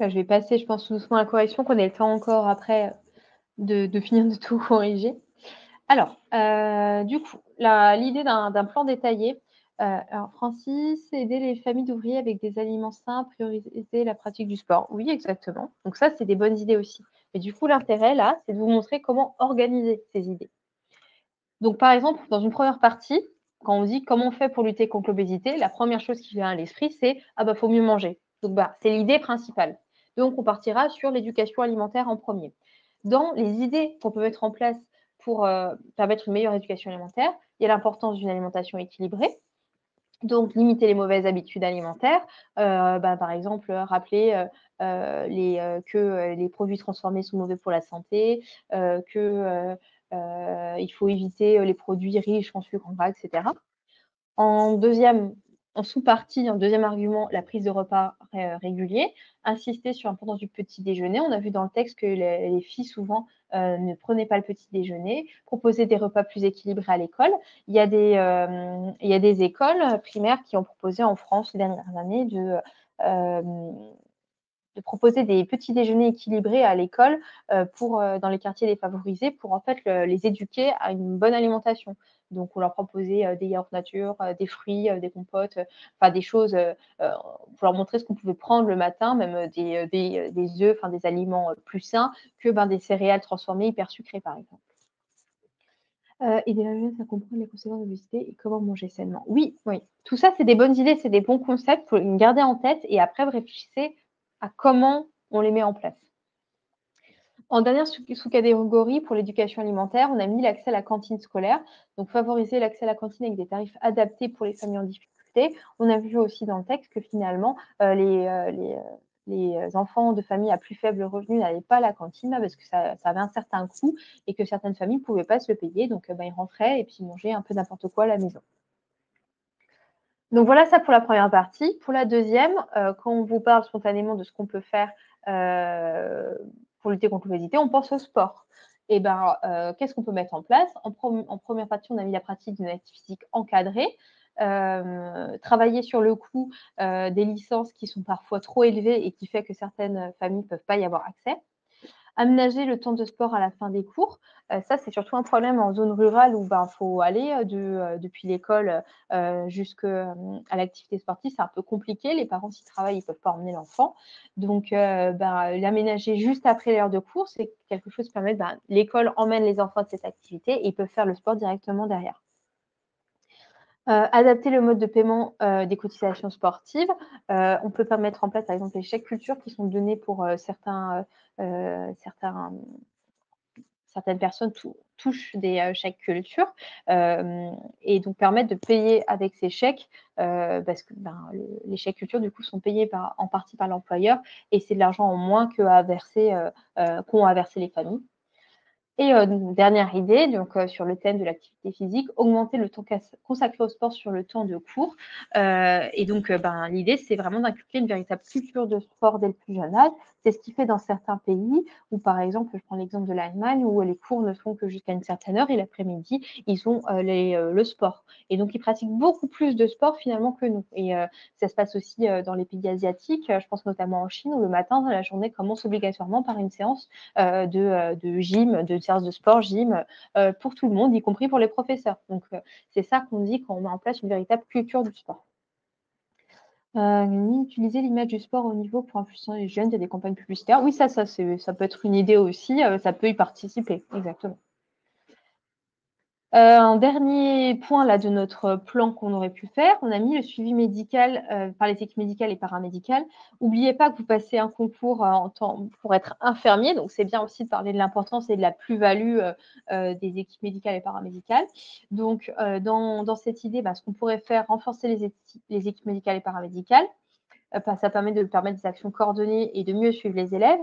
Là, je vais passer, je pense, tout doucement à la correction, qu'on ait le temps encore après de finir de tout corriger. Alors, du coup, l'idée d'un plan détaillé. Alors, Francis, aider les familles d'ouvriers avec des aliments sains, prioriser la pratique du sport. Oui, exactement. Donc ça, c'est des bonnes idées aussi. Mais du coup, l'intérêt, là, c'est de vous montrer comment organiser ces idées. Donc, par exemple, dans une première partie, quand on dit comment on fait pour lutter contre l'obésité, la première chose qui vient à l'esprit, c'est « Ah bah, faut mieux manger ». Donc, c'est l'idée principale. Donc, on partira sur l'éducation alimentaire en premier. Dans les idées qu'on peut mettre en place pour permettre une meilleure éducation alimentaire, il y a l'importance d'une alimentation équilibrée. Donc, limiter les mauvaises habitudes alimentaires. Par exemple, rappeler que les produits transformés sont mauvais pour la santé, il faut éviter les produits riches en sucre, en gras, etc. En sous-partie, en deuxième argument, la prise de repas réguliers, insister sur l'importance du petit déjeuner. On a vu dans le texte que les filles, souvent, ne prenaient pas le petit déjeuner. Proposer des repas plus équilibrés à l'école. Il y a des écoles primaires qui ont proposé en France les dernières années de proposer des petits déjeuners équilibrés à l'école dans les quartiers défavorisés pour en fait les éduquer à une bonne alimentation. Donc, on leur proposait des yaourts nature, des fruits, des compotes, enfin des choses pour leur montrer ce qu'on pouvait prendre le matin, même des œufs, enfin des aliments plus sains que des céréales transformées hyper sucrées, par exemple. Aider la jeunesse à comprendre les conséquences de l'obésité et comment manger sainement. Oui, oui. Tout ça, c'est des bonnes idées, c'est des bons concepts, il faut les garder en tête et après, vous réfléchissez à comment on les met en place. En dernière sous-catégorie pour l'éducation alimentaire, on a mis l'accès à la cantine scolaire. Donc, favoriser l'accès à la cantine avec des tarifs adaptés pour les familles en difficulté. On a vu aussi dans le texte que finalement, les enfants de familles à plus faible revenu n'allaient pas à la cantine parce que ça avait un certain coût et que certaines familles ne pouvaient pas se le payer. Donc, ils rentraient et puis ils mangeaient un peu n'importe quoi à la maison. Donc, voilà ça pour la première partie. Pour la deuxième, quand on vous parle spontanément de ce qu'on peut faire pour lutter contre l'obésité, on pense au sport. Et qu'est-ce qu'on peut mettre en place? En première partie, on a mis la pratique d'une activité physique encadrée. Travailler sur le coût des licences qui sont parfois trop élevées et qui fait que certaines familles ne peuvent pas y avoir accès. Aménager le temps de sport à la fin des cours. Ça, c'est surtout un problème en zone rurale où faut aller depuis l'école jusqu'à l'activité sportive. C'est un peu compliqué. Les parents, s'ils travaillent, ils ne peuvent pas emmener l'enfant. Donc, l'aménager juste après l'heure de cours, c'est quelque chose qui permet l'école emmène les enfants de cette activité et ils peuvent faire le sport directement derrière. Adapter le mode de paiement des cotisations sportives. On peut mettre en place, par exemple, les chèques culture qui sont donnés pour certaines personnes touchent des chèques culture et donc permettre de payer avec ces chèques parce que les chèques culture, du coup, sont payés en partie par l'employeur et c'est de l'argent en moins qu'ont à verser les familles. Et dernière idée, donc sur le thème de l'activité physique, augmenter le temps consacré au sport sur le temps de cours. Et donc, l'idée, c'est vraiment d'inculquer une véritable culture de sport dès le plus jeune âge. C'est ce qui fait dans certains pays où, par exemple, je prends l'exemple de l'Allemagne, où les cours ne font que jusqu'à une certaine heure et l'après-midi, ils ont le sport. Et donc, ils pratiquent beaucoup plus de sport finalement que nous. Et ça se passe aussi dans les pays asiatiques. Je pense notamment en Chine, où le matin, la journée commence obligatoirement par une séance de gym, de séance de sport, gym, pour tout le monde, y compris pour les professeurs. Donc, c'est ça qu'on dit quand on met en place une véritable culture du sport. Utiliser l'image du sport au niveau pour influencer les jeunes, il y a des campagnes publicitaires. Oui, ça peut être une idée aussi, ça peut y participer, exactement. Un dernier point là de notre plan qu'on aurait pu faire, on a mis le suivi médical, par les équipes médicales et paramédicales. N'oubliez pas que vous passez un concours, en tant pour être infirmier, donc c'est bien aussi de parler de l'importance et de la plus-value, des équipes médicales et paramédicales. Donc, dans cette idée, ce qu'on pourrait faire, renforcer les équipes médicales et paramédicales. Ça permet de permettre des actions coordonnées et de mieux suivre les élèves.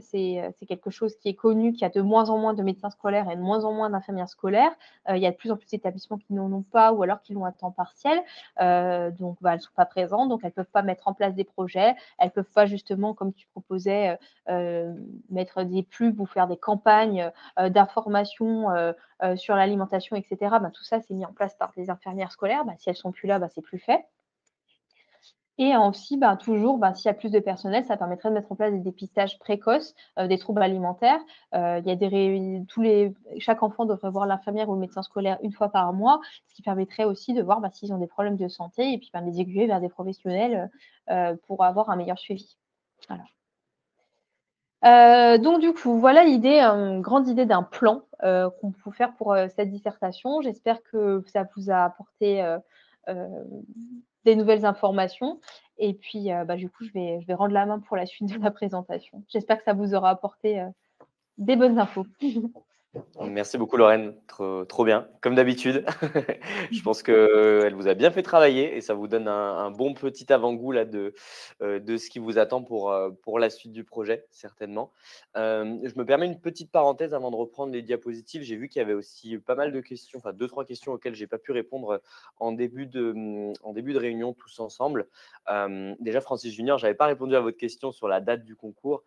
C'est quelque chose qui est connu, qu'il y a de moins en moins de médecins scolaires et de moins en moins d'infirmières scolaires. Il y a de plus en plus d'établissements qui n'en ont pas ou alors qui l'ont à temps partiel. Donc, elles ne sont pas présentes, donc elles ne peuvent pas mettre en place des projets. Elles ne peuvent pas justement, comme tu proposais, mettre des pubs ou faire des campagnes d'information sur l'alimentation, etc. Tout ça, c'est mis en place par des infirmières scolaires. Si elles ne sont plus là, c'est plus fait. Et aussi, toujours, s'il y a plus de personnel, ça permettrait de mettre en place des dépistages précoces, des troubles alimentaires. Il y a chaque enfant devrait voir l'infirmière ou le médecin scolaire une fois par mois, ce qui permettrait aussi de voir, s'ils ont des problèmes de santé et puis, les aiguiller vers des professionnels, pour avoir un meilleur suivi. Voilà. Donc du coup, voilà l'idée, une grande idée d'un plan, qu'on peut faire pour, cette dissertation. J'espère que ça vous a apporté, heu, des nouvelles informations et puis, du coup, je vais rendre la main pour la suite de la présentation. J'espère que ça vous aura apporté, des bonnes infos. Merci beaucoup Lorraine, trop bien, comme d'habitude. Je pense qu'elle vous a bien fait travailler et ça vous donne un bon petit avant-goût là de ce qui vous attend pour la suite du projet, certainement. Je me permets une petite parenthèse avant de reprendre les diapositives. J'ai vu qu'il y avait aussi pas mal de questions, enfin 2-3 questions auxquelles j'ai pas pu répondre en début de réunion tous ensemble. Déjà Francis Junior, j'avais pas répondu à votre question sur la date du concours.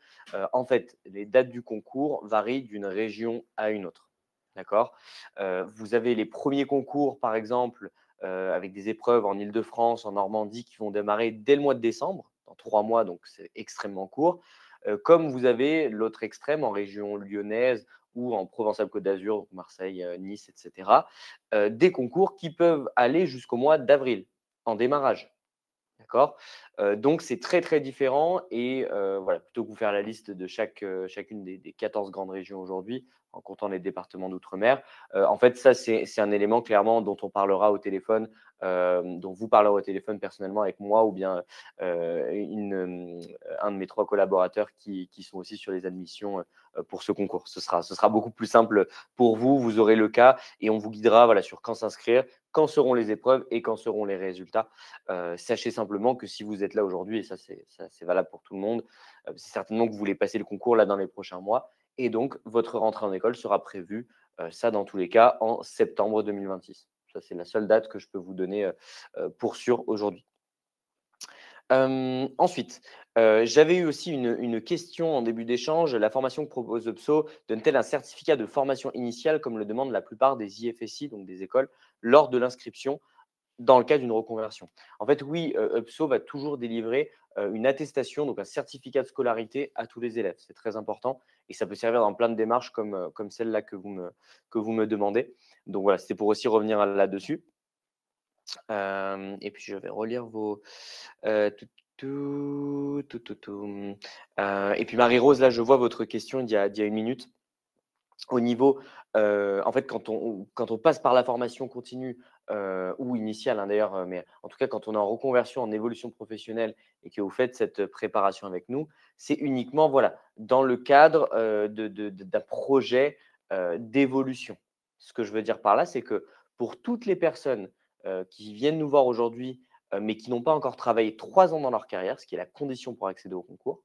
En fait, les dates du concours varient d'une région à une autre. D'accord. Vous avez les premiers concours, par exemple, avec des épreuves en Île-de-France, en Normandie, qui vont démarrer dès le mois de décembre, dans 3 mois, donc c'est extrêmement court. Comme vous avez l'autre extrême en région lyonnaise ou en Provence-Alpes-Côte d'Azur, donc Marseille, Nice, etc., des concours qui peuvent aller jusqu'au mois d'avril en démarrage. D'accord? Donc c'est très, très différent et voilà, plutôt que vous faire la liste de chacune des 14 grandes régions aujourd'hui, en comptant les départements d'outre-mer, en fait, ça, c'est un élément clairement dont on parlera au téléphone, dont vous parlerez au téléphone personnellement avec moi ou bien, un de mes 3 collaborateurs qui sont aussi sur les admissions, pour ce concours. Ce sera beaucoup plus simple pour vous, vous aurez le cas et on vous guidera, voilà, sur quand s'inscrire, quand seront les épreuves et quand seront les résultats. Sachez simplement que si vous êtes là aujourd'hui, et ça c'est valable pour tout le monde, c'est certainement que vous voulez passer le concours là dans les prochains mois et donc votre rentrée en école sera prévue, ça dans tous les cas, en septembre 2026. Ça, c'est la seule date que je peux vous donner, pour sûr aujourd'hui. Ensuite, j'avais eu aussi une question en début d'échange. La formation que propose UPSO donne-t-elle un certificat de formation initiale comme le demandent la plupart des IFSI, donc des écoles, lors de l'inscription? Dans le cas d'une reconversion. En fait, oui, UPSO va toujours délivrer, une attestation, donc un certificat de scolarité à tous les élèves. C'est très important et ça peut servir dans plein de démarches comme celle-là que vous me demandez. Donc voilà, c'était pour aussi revenir là-dessus. Et puis je vais relire vos, et puis Marie-Rose, là, je vois votre question il y a 1 minute. Au niveau, en fait, quand on passe par la formation continue, ou initiale, hein, d'ailleurs, mais en tout cas, quand on est en reconversion, en évolution professionnelle et que vous faites cette préparation avec nous, c'est uniquement, voilà, dans le cadre, d'un projet, d'évolution. Ce que je veux dire par là, c'est que pour toutes les personnes, qui viennent nous voir aujourd'hui, mais qui n'ont pas encore travaillé 3 ans dans leur carrière, ce qui est la condition pour accéder au concours,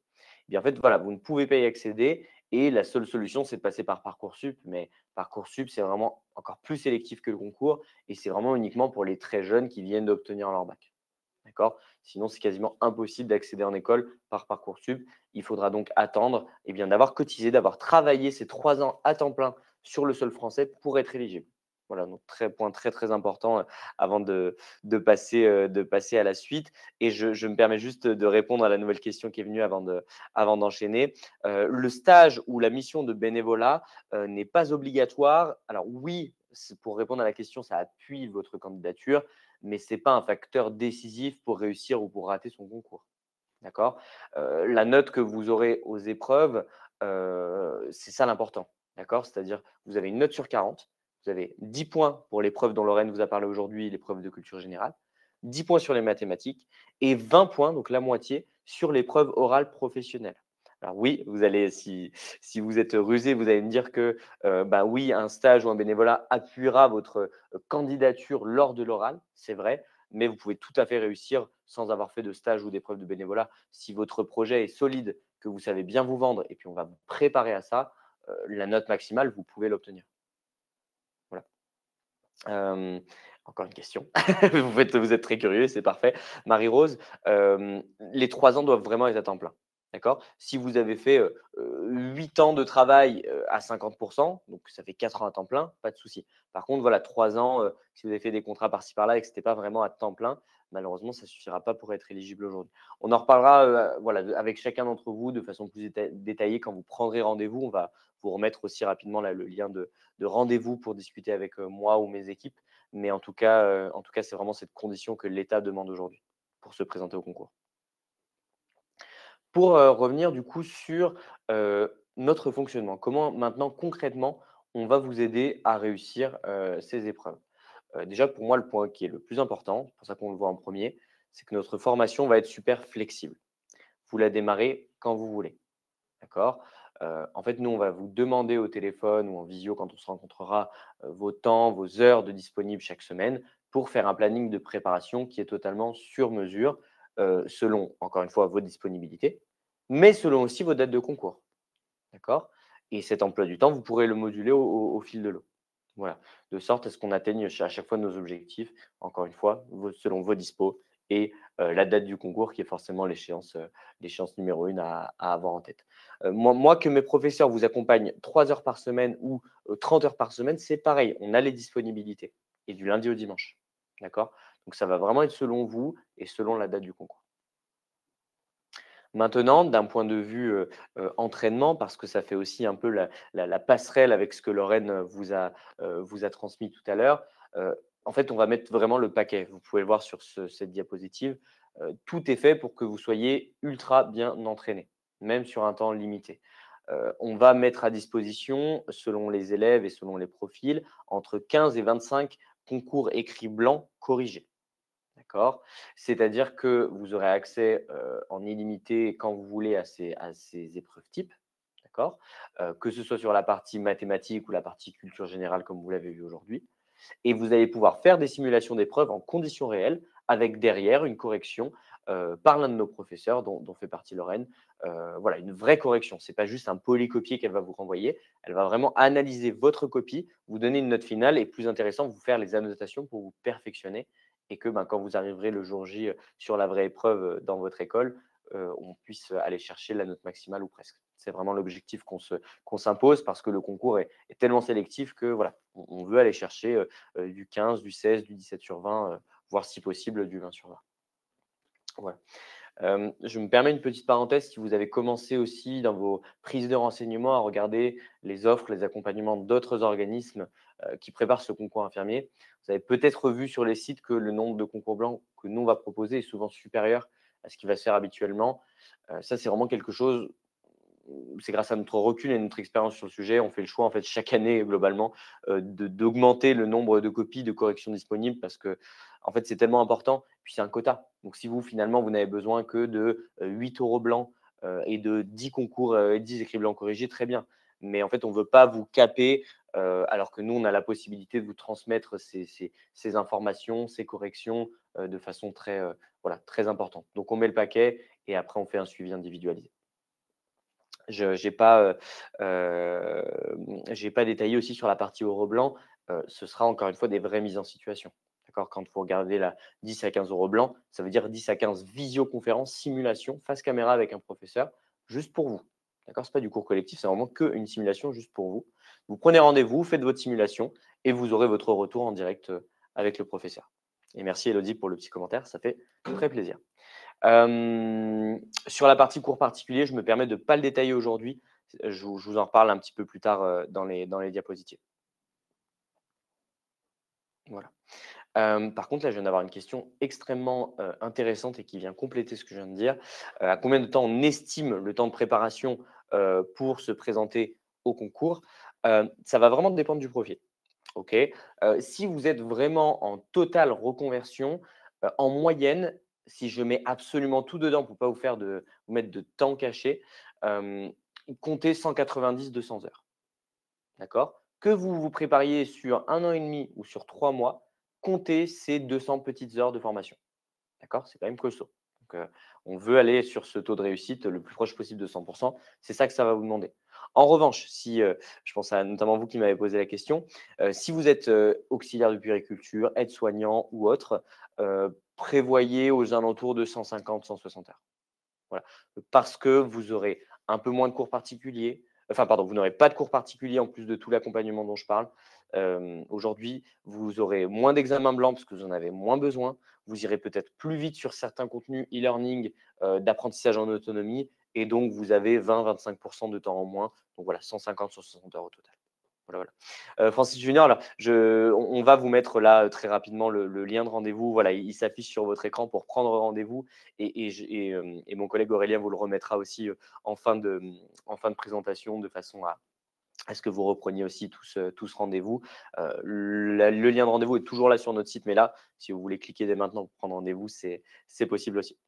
eh bien, en fait, voilà, vous ne pouvez pas y accéder et la seule solution, c'est de passer par Parcoursup, mais Parcoursup, c'est vraiment encore plus sélectif que le concours et c'est vraiment uniquement pour les très jeunes qui viennent d'obtenir leur bac. D'accord? Sinon, c'est quasiment impossible d'accéder en école par Parcoursup. Il faudra donc attendre d'avoir cotisé, d'avoir travaillé ces 3 ans à temps plein sur le sol français pour être éligible. Voilà, donc point très, très important avant de passer à la suite. Et je me permets juste de répondre à la nouvelle question qui est venue avant d'enchaîner. Le stage ou la mission de bénévolat n'est pas obligatoire. Alors oui, pour répondre à la question, ça appuie votre candidature, mais ce n'est pas un facteur décisif pour réussir ou pour rater son concours. D'accord? La note que vous aurez aux épreuves, c'est ça l'important. D'accord? C'est-à-dire, vous avez une note sur 40, vous avez 10 points pour l'épreuve dont Lorraine vous a parlé aujourd'hui, l'épreuve de culture générale, 10 points sur les mathématiques et 20 points, donc la moitié, sur l'épreuve orale professionnelle. Alors oui, si vous êtes rusé, vous allez me dire que bah oui, un stage ou un bénévolat appuiera votre candidature lors de l'oral, c'est vrai, mais vous pouvez tout à fait réussir sans avoir fait de stage ou d'épreuve de bénévolat. Si votre projet est solide, que vous savez bien vous vendre et puis on va vous préparer à ça, la note maximale, vous pouvez l'obtenir. Voilà. Hem, Encore une question. Vous êtes très curieux, c'est parfait. Marie-Rose, les 3 ans doivent vraiment être à temps plein, d'accord? Si vous avez fait, 8 ans de travail, à 50, donc ça fait 4 ans à temps plein, pas de souci. Par contre, voilà, 3 ans, si vous avez fait des contrats par-ci par-là et que ce n'était pas vraiment à temps plein, malheureusement, ça ne suffira pas pour être éligible aujourd'hui. On en reparlera, voilà, avec chacun d'entre vous de façon plus détaillée quand vous prendrez rendez-vous. On va vous remettre aussi rapidement là le lien de rendez-vous pour discuter avec moi ou mes équipes. Mais en tout cas, c'est vraiment cette condition que l'État demande aujourd'hui pour se présenter au concours. Pour revenir du coup sur notre fonctionnement, comment maintenant concrètement on va vous aider à réussir ces épreuves. Déjà, pour moi, le point qui est le plus important, c'est pour ça qu'on le voit en premier, c'est que notre formation va être super flexible. Vous la démarrez quand vous voulez. D'accord? En fait, nous, on va vous demander au téléphone ou en visio quand on se rencontrera, vos temps, vos heures de disponibles chaque semaine pour faire un planning de préparation qui est totalement sur mesure, selon, encore une fois, vos disponibilités, mais selon aussi vos dates de concours. D'accord? Et cet emploi du temps, vous pourrez le moduler au fil de l'eau. Voilà, de sorte à ce qu'on atteigne à chaque fois nos objectifs, encore une fois, selon vos dispos et la date du concours qui est forcément l'échéance numéro 1 à avoir en tête. Moi, que mes professeurs vous accompagnent 3 heures par semaine ou 30 heures par semaine, c'est pareil, on a les disponibilités et du lundi au dimanche. D'accord? Donc ça va vraiment être selon vous et selon la date du concours. Maintenant, d'un point de vue, entraînement, parce que ça fait aussi un peu la passerelle avec ce que Lorraine, vous a transmis tout à l'heure, en fait, on va mettre vraiment le paquet. Vous pouvez le voir sur cette diapositive. Tout est fait pour que vous soyez ultra bien entraîné, même sur un temps limité. On va mettre à disposition, selon les élèves et selon les profils, entre 15 et 25 concours écrits blancs corrigés. D'accord? C'est-à-dire que vous aurez accès, en illimité quand vous voulez à ces épreuves types, d'accord? Que ce soit sur la partie mathématiques ou la partie culture générale comme vous l'avez vu aujourd'hui et vous allez pouvoir faire des simulations d'épreuves en conditions réelles avec derrière une correction, par l'un de nos professeurs dont fait partie Lorraine. Voilà, une vraie correction. C'est pas juste un polycopier qu'elle va vous renvoyer. Elle va vraiment analyser votre copie, vous donner une note finale et plus intéressant, vous faire les annotations pour vous perfectionner et que, ben, quand vous arriverez le jour J, sur la vraie épreuve, dans votre école, on puisse aller chercher la note maximale ou presque. C'est vraiment l'objectif qu'on s'impose parce que le concours est tellement sélectif que voilà, on veut aller chercher, du 15, du 16, du 17 sur 20, voire si possible du 20 sur 20. Voilà. Je me permets une petite parenthèse, si vous avez commencé aussi dans vos prises de renseignements à regarder les offres, les accompagnements d'autres organismes, qui préparent ce concours infirmier, vous avez peut-être vu sur les sites que le nombre de concours blancs que nous on va proposer est souvent supérieur à ce qui va se faire habituellement. Ça, c'est vraiment quelque chose, c'est grâce à notre recul et notre expérience sur le sujet, on fait le choix en fait chaque année globalement d'augmenter le nombre de copies de corrections disponibles parce que en fait c'est tellement important. Puis c'est un quota. Donc si vous finalement vous n'avez besoin que de 8 euros blancs et de 10 concours et 10 écrits blancs corrigés, très bien. Mais en fait on ne veut pas vous caper alors que nous on a la possibilité de vous transmettre ces informations, ces corrections de façon très, voilà, très importante. Donc on met le paquet et après on fait un suivi individualisé. Je j'ai pas détaillé aussi sur la partie oro blanc, ce sera encore une fois des vraies mises en situation. D'accord? Quand vous regardez là 10 à 15 euros blancs, ça veut dire 10 à 15 visioconférences, simulation, face caméra avec un professeur, juste pour vous. D'accord? Ce n'est pas du cours collectif, c'est vraiment qu'une simulation juste pour vous. Vous prenez rendez-vous, faites votre simulation et vous aurez votre retour en direct avec le professeur. Et merci Elodie pour le petit commentaire, ça fait très plaisir. Sur la partie cours particulier, je me permets de ne pas le détailler aujourd'hui. Je vous en reparle un petit peu plus tard dans les diapositives. Voilà. Par contre, là, je viens d'avoir une question extrêmement intéressante et qui vient compléter ce que je viens de dire. À combien de temps on estime le temps de préparation pour se présenter au concours? Ça va vraiment dépendre du profil. OK? Si vous êtes vraiment en totale reconversion, en moyenne, si je mets absolument tout dedans pour ne pas vous mettre de temps caché, comptez 190-200 heures. D'accord? Que vous vous prépariez sur 1 an et demi ou sur 3 mois, comptez ces 200 petites heures de formation. D'accord? C'est quand même costaud. Donc, on veut aller sur ce taux de réussite le plus proche possible de 100. C'est ça que ça va vous demander. En revanche, si, je pense à notamment vous qui m'avez posé la question, si vous êtes, auxiliaire de puériculture, aide-soignant ou autre, prévoyez aux alentours de 150-160 heures. Voilà. Parce que vous aurez un peu moins de cours particuliers, enfin pardon, vous n'aurez pas de cours particuliers en plus de tout l'accompagnement dont je parle. Aujourd'hui, vous aurez moins d'examens blancs parce que vous en avez moins besoin. Vous irez peut-être plus vite sur certains contenus e-learning d'apprentissage en autonomie et donc vous avez 20-25 de temps en moins. Donc voilà, 150-160 heures au total. Voilà, voilà. Francis Junior, là, on va vous mettre là très rapidement le lien de rendez-vous. Voilà, il s'affiche sur votre écran pour prendre rendez-vous et mon collègue Aurélien vous le remettra aussi en fin de présentation de façon à ce que vous repreniez aussi tout ce rendez-vous. Le lien de rendez-vous est toujours là sur notre site, mais là, si vous voulez cliquer dès maintenant pour prendre rendez-vous, c'est possible aussi.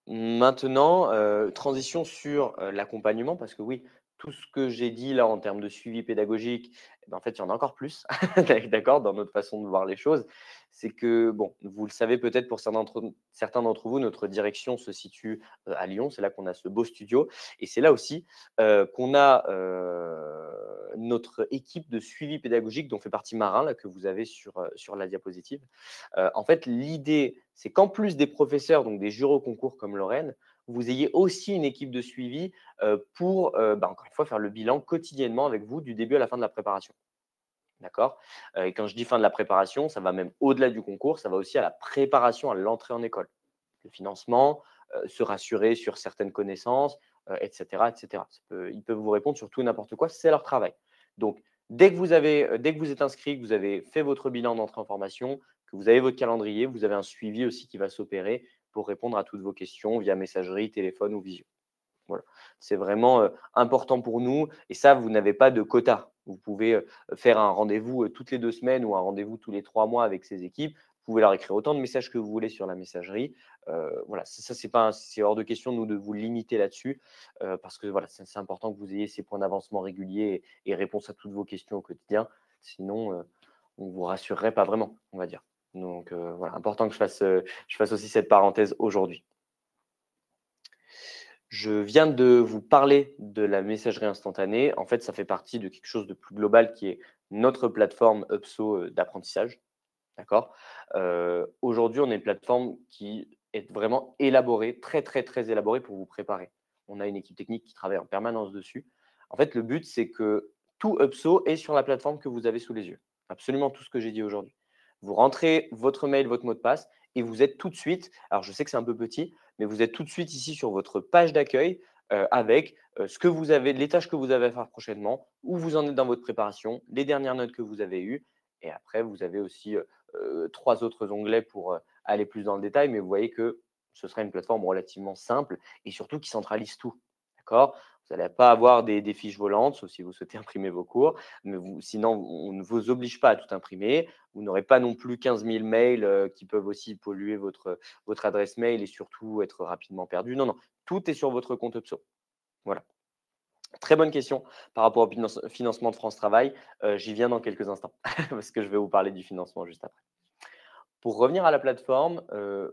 Maintenant, transition sur l'accompagnement, parce que oui, tout ce que j'ai dit là en termes de suivi pédagogique, eh ben, en fait, il y en a encore plus, d'accord, dans notre façon de voir les choses. C'est que, bon, vous le savez peut-être pour certains d'entre vous, notre direction se situe à Lyon. C'est là qu'on a ce beau studio. Et c'est là aussi qu'on a notre équipe de suivi pédagogique dont fait partie Marin, là, que vous avez sur la diapositive. En fait, l'idée, c'est qu'en plus des professeurs, donc des jurés au concours comme Lorraine, vous ayez aussi une équipe de suivi pour, encore une fois, faire le bilan quotidiennement avec vous du début à la fin de la préparation. D'accord? Et quand je dis fin de la préparation, ça va même au-delà du concours, ça va aussi à la préparation à l'entrée en école. Le financement, se rassurer sur certaines connaissances, etc., etc. Ils peuvent vous répondre sur tout et n'importe quoi, c'est leur travail. Donc, dès que vous êtes inscrit, que vous avez fait votre bilan d'entrée en formation, que vous avez votre calendrier, vous avez un suivi aussi qui va s'opérer pour répondre à toutes vos questions via messagerie, téléphone ou visio. Voilà. C'est vraiment important pour nous et ça, vous n'avez pas de quota. Vous pouvez faire un rendez-vous toutes les 2 semaines ou un rendez-vous tous les 3 mois avec ces équipes. Vous pouvez leur écrire autant de messages que vous voulez sur la messagerie. Voilà, ça c'est hors de question, nous, de vous limiter là-dessus parce que voilà, c'est important que vous ayez ces points d'avancement réguliers et réponse à toutes vos questions au quotidien. Sinon, on ne vous rassurerait pas vraiment, on va dire. Donc voilà, important que je fasse aussi cette parenthèse aujourd'hui. Je viens de vous parler de la messagerie instantanée. En fait, ça fait partie de quelque chose de plus global qui est notre plateforme UPSO d'apprentissage. D'accord? Aujourd'hui, on est une plateforme qui est vraiment élaborée, très, très, très élaborée pour vous préparer. On a une équipe technique qui travaille en permanence dessus. En fait, le but, c'est que tout UPSO est sur la plateforme que vous avez sous les yeux. Absolument tout ce que j'ai dit aujourd'hui. Vous rentrez votre mail, votre mot de passe et vous êtes tout de suite, alors je sais que c'est un peu petit, mais vous êtes tout de suite ici sur votre page d'accueil avec ce que vous avez, les tâches que vous avez à faire prochainement, où vous en êtes dans votre préparation, les dernières notes que vous avez eues. Et après, vous avez aussi 3 autres onglets pour aller plus dans le détail, mais vous voyez que ce sera une plateforme relativement simple et surtout qui centralise tout. D'accord? Vous n'allez pas avoir des fiches volantes, sauf si vous souhaitez imprimer vos cours, mais sinon, on ne vous oblige pas à tout imprimer. Vous n'aurez pas non plus 15 000 mails qui peuvent aussi polluer votre adresse mail et surtout être rapidement perdus. Non, non, tout est sur votre compte UPSO. Voilà. Très bonne question par rapport au financement de France Travail. J'y viens dans quelques instants parce que je vais vous parler du financement juste après. Pour revenir à la plateforme,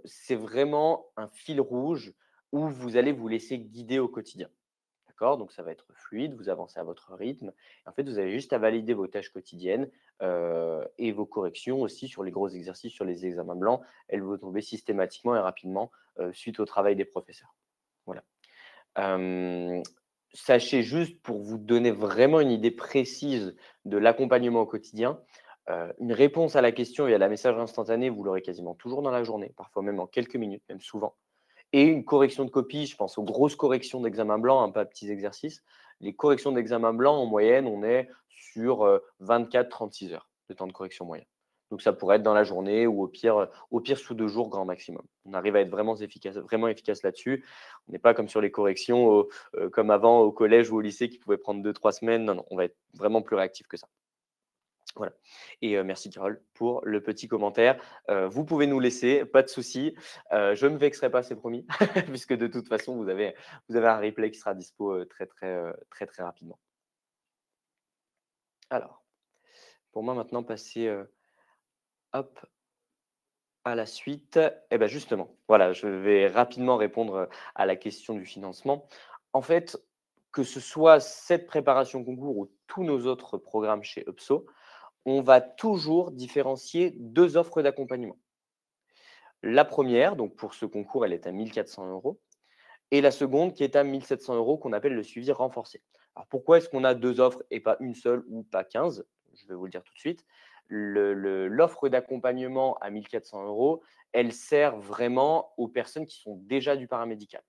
c'est vraiment un fil rouge où vous allez vous laisser guider au quotidien. D'accord? Donc, ça va être fluide, vous avancez à votre rythme. En fait, vous avez juste à valider vos tâches quotidiennes et vos corrections aussi sur les gros exercices, sur les examens blancs. Elles vont tomber systématiquement et rapidement suite au travail des professeurs. Voilà. Hem, Sachez juste pour vous donner vraiment une idée précise de l'accompagnement au quotidien, une réponse à la question via la messagerie instantanée, vous l'aurez quasiment toujours dans la journée, parfois même en quelques minutes, même souvent. Et une correction de copie, je pense aux grosses corrections d'examen blanc, pas petits exercices. Les corrections d'examen blanc, en moyenne, on est sur 24-36 heures de temps de correction moyen. Donc ça pourrait être dans la journée ou au pire sous 2 jours grand maximum. On arrive à être vraiment efficace là-dessus. On n'est pas comme sur les corrections comme avant au collège ou au lycée qui pouvaient prendre 2-3 semaines. Non, non, on va être vraiment plus réactif que ça. Voilà. Et merci Carole pour le petit commentaire. Vous pouvez nous laisser, pas de souci. Je ne me vexerai pas, c'est promis, puisque de toute façon, vous avez un replay qui sera dispo très rapidement. Alors, pour moi maintenant, passer hop, à la suite. Et bien justement, voilà, je vais rapidement répondre à la question du financement. En fait, que ce soit cette préparation concours ou tous nos autres programmes chez UPSO, on va toujours différencier 2 offres d'accompagnement. La première, donc pour ce concours, elle est à 1 400 € et la seconde qui est à 1 700 € qu'on appelle le suivi renforcé. Alors pourquoi est-ce qu'on a 2 offres et pas une seule ou pas 15? Je vais vous le dire tout de suite. L'offre d'accompagnement à 1 400 €, elle sert vraiment aux personnes qui sont déjà du paramédical,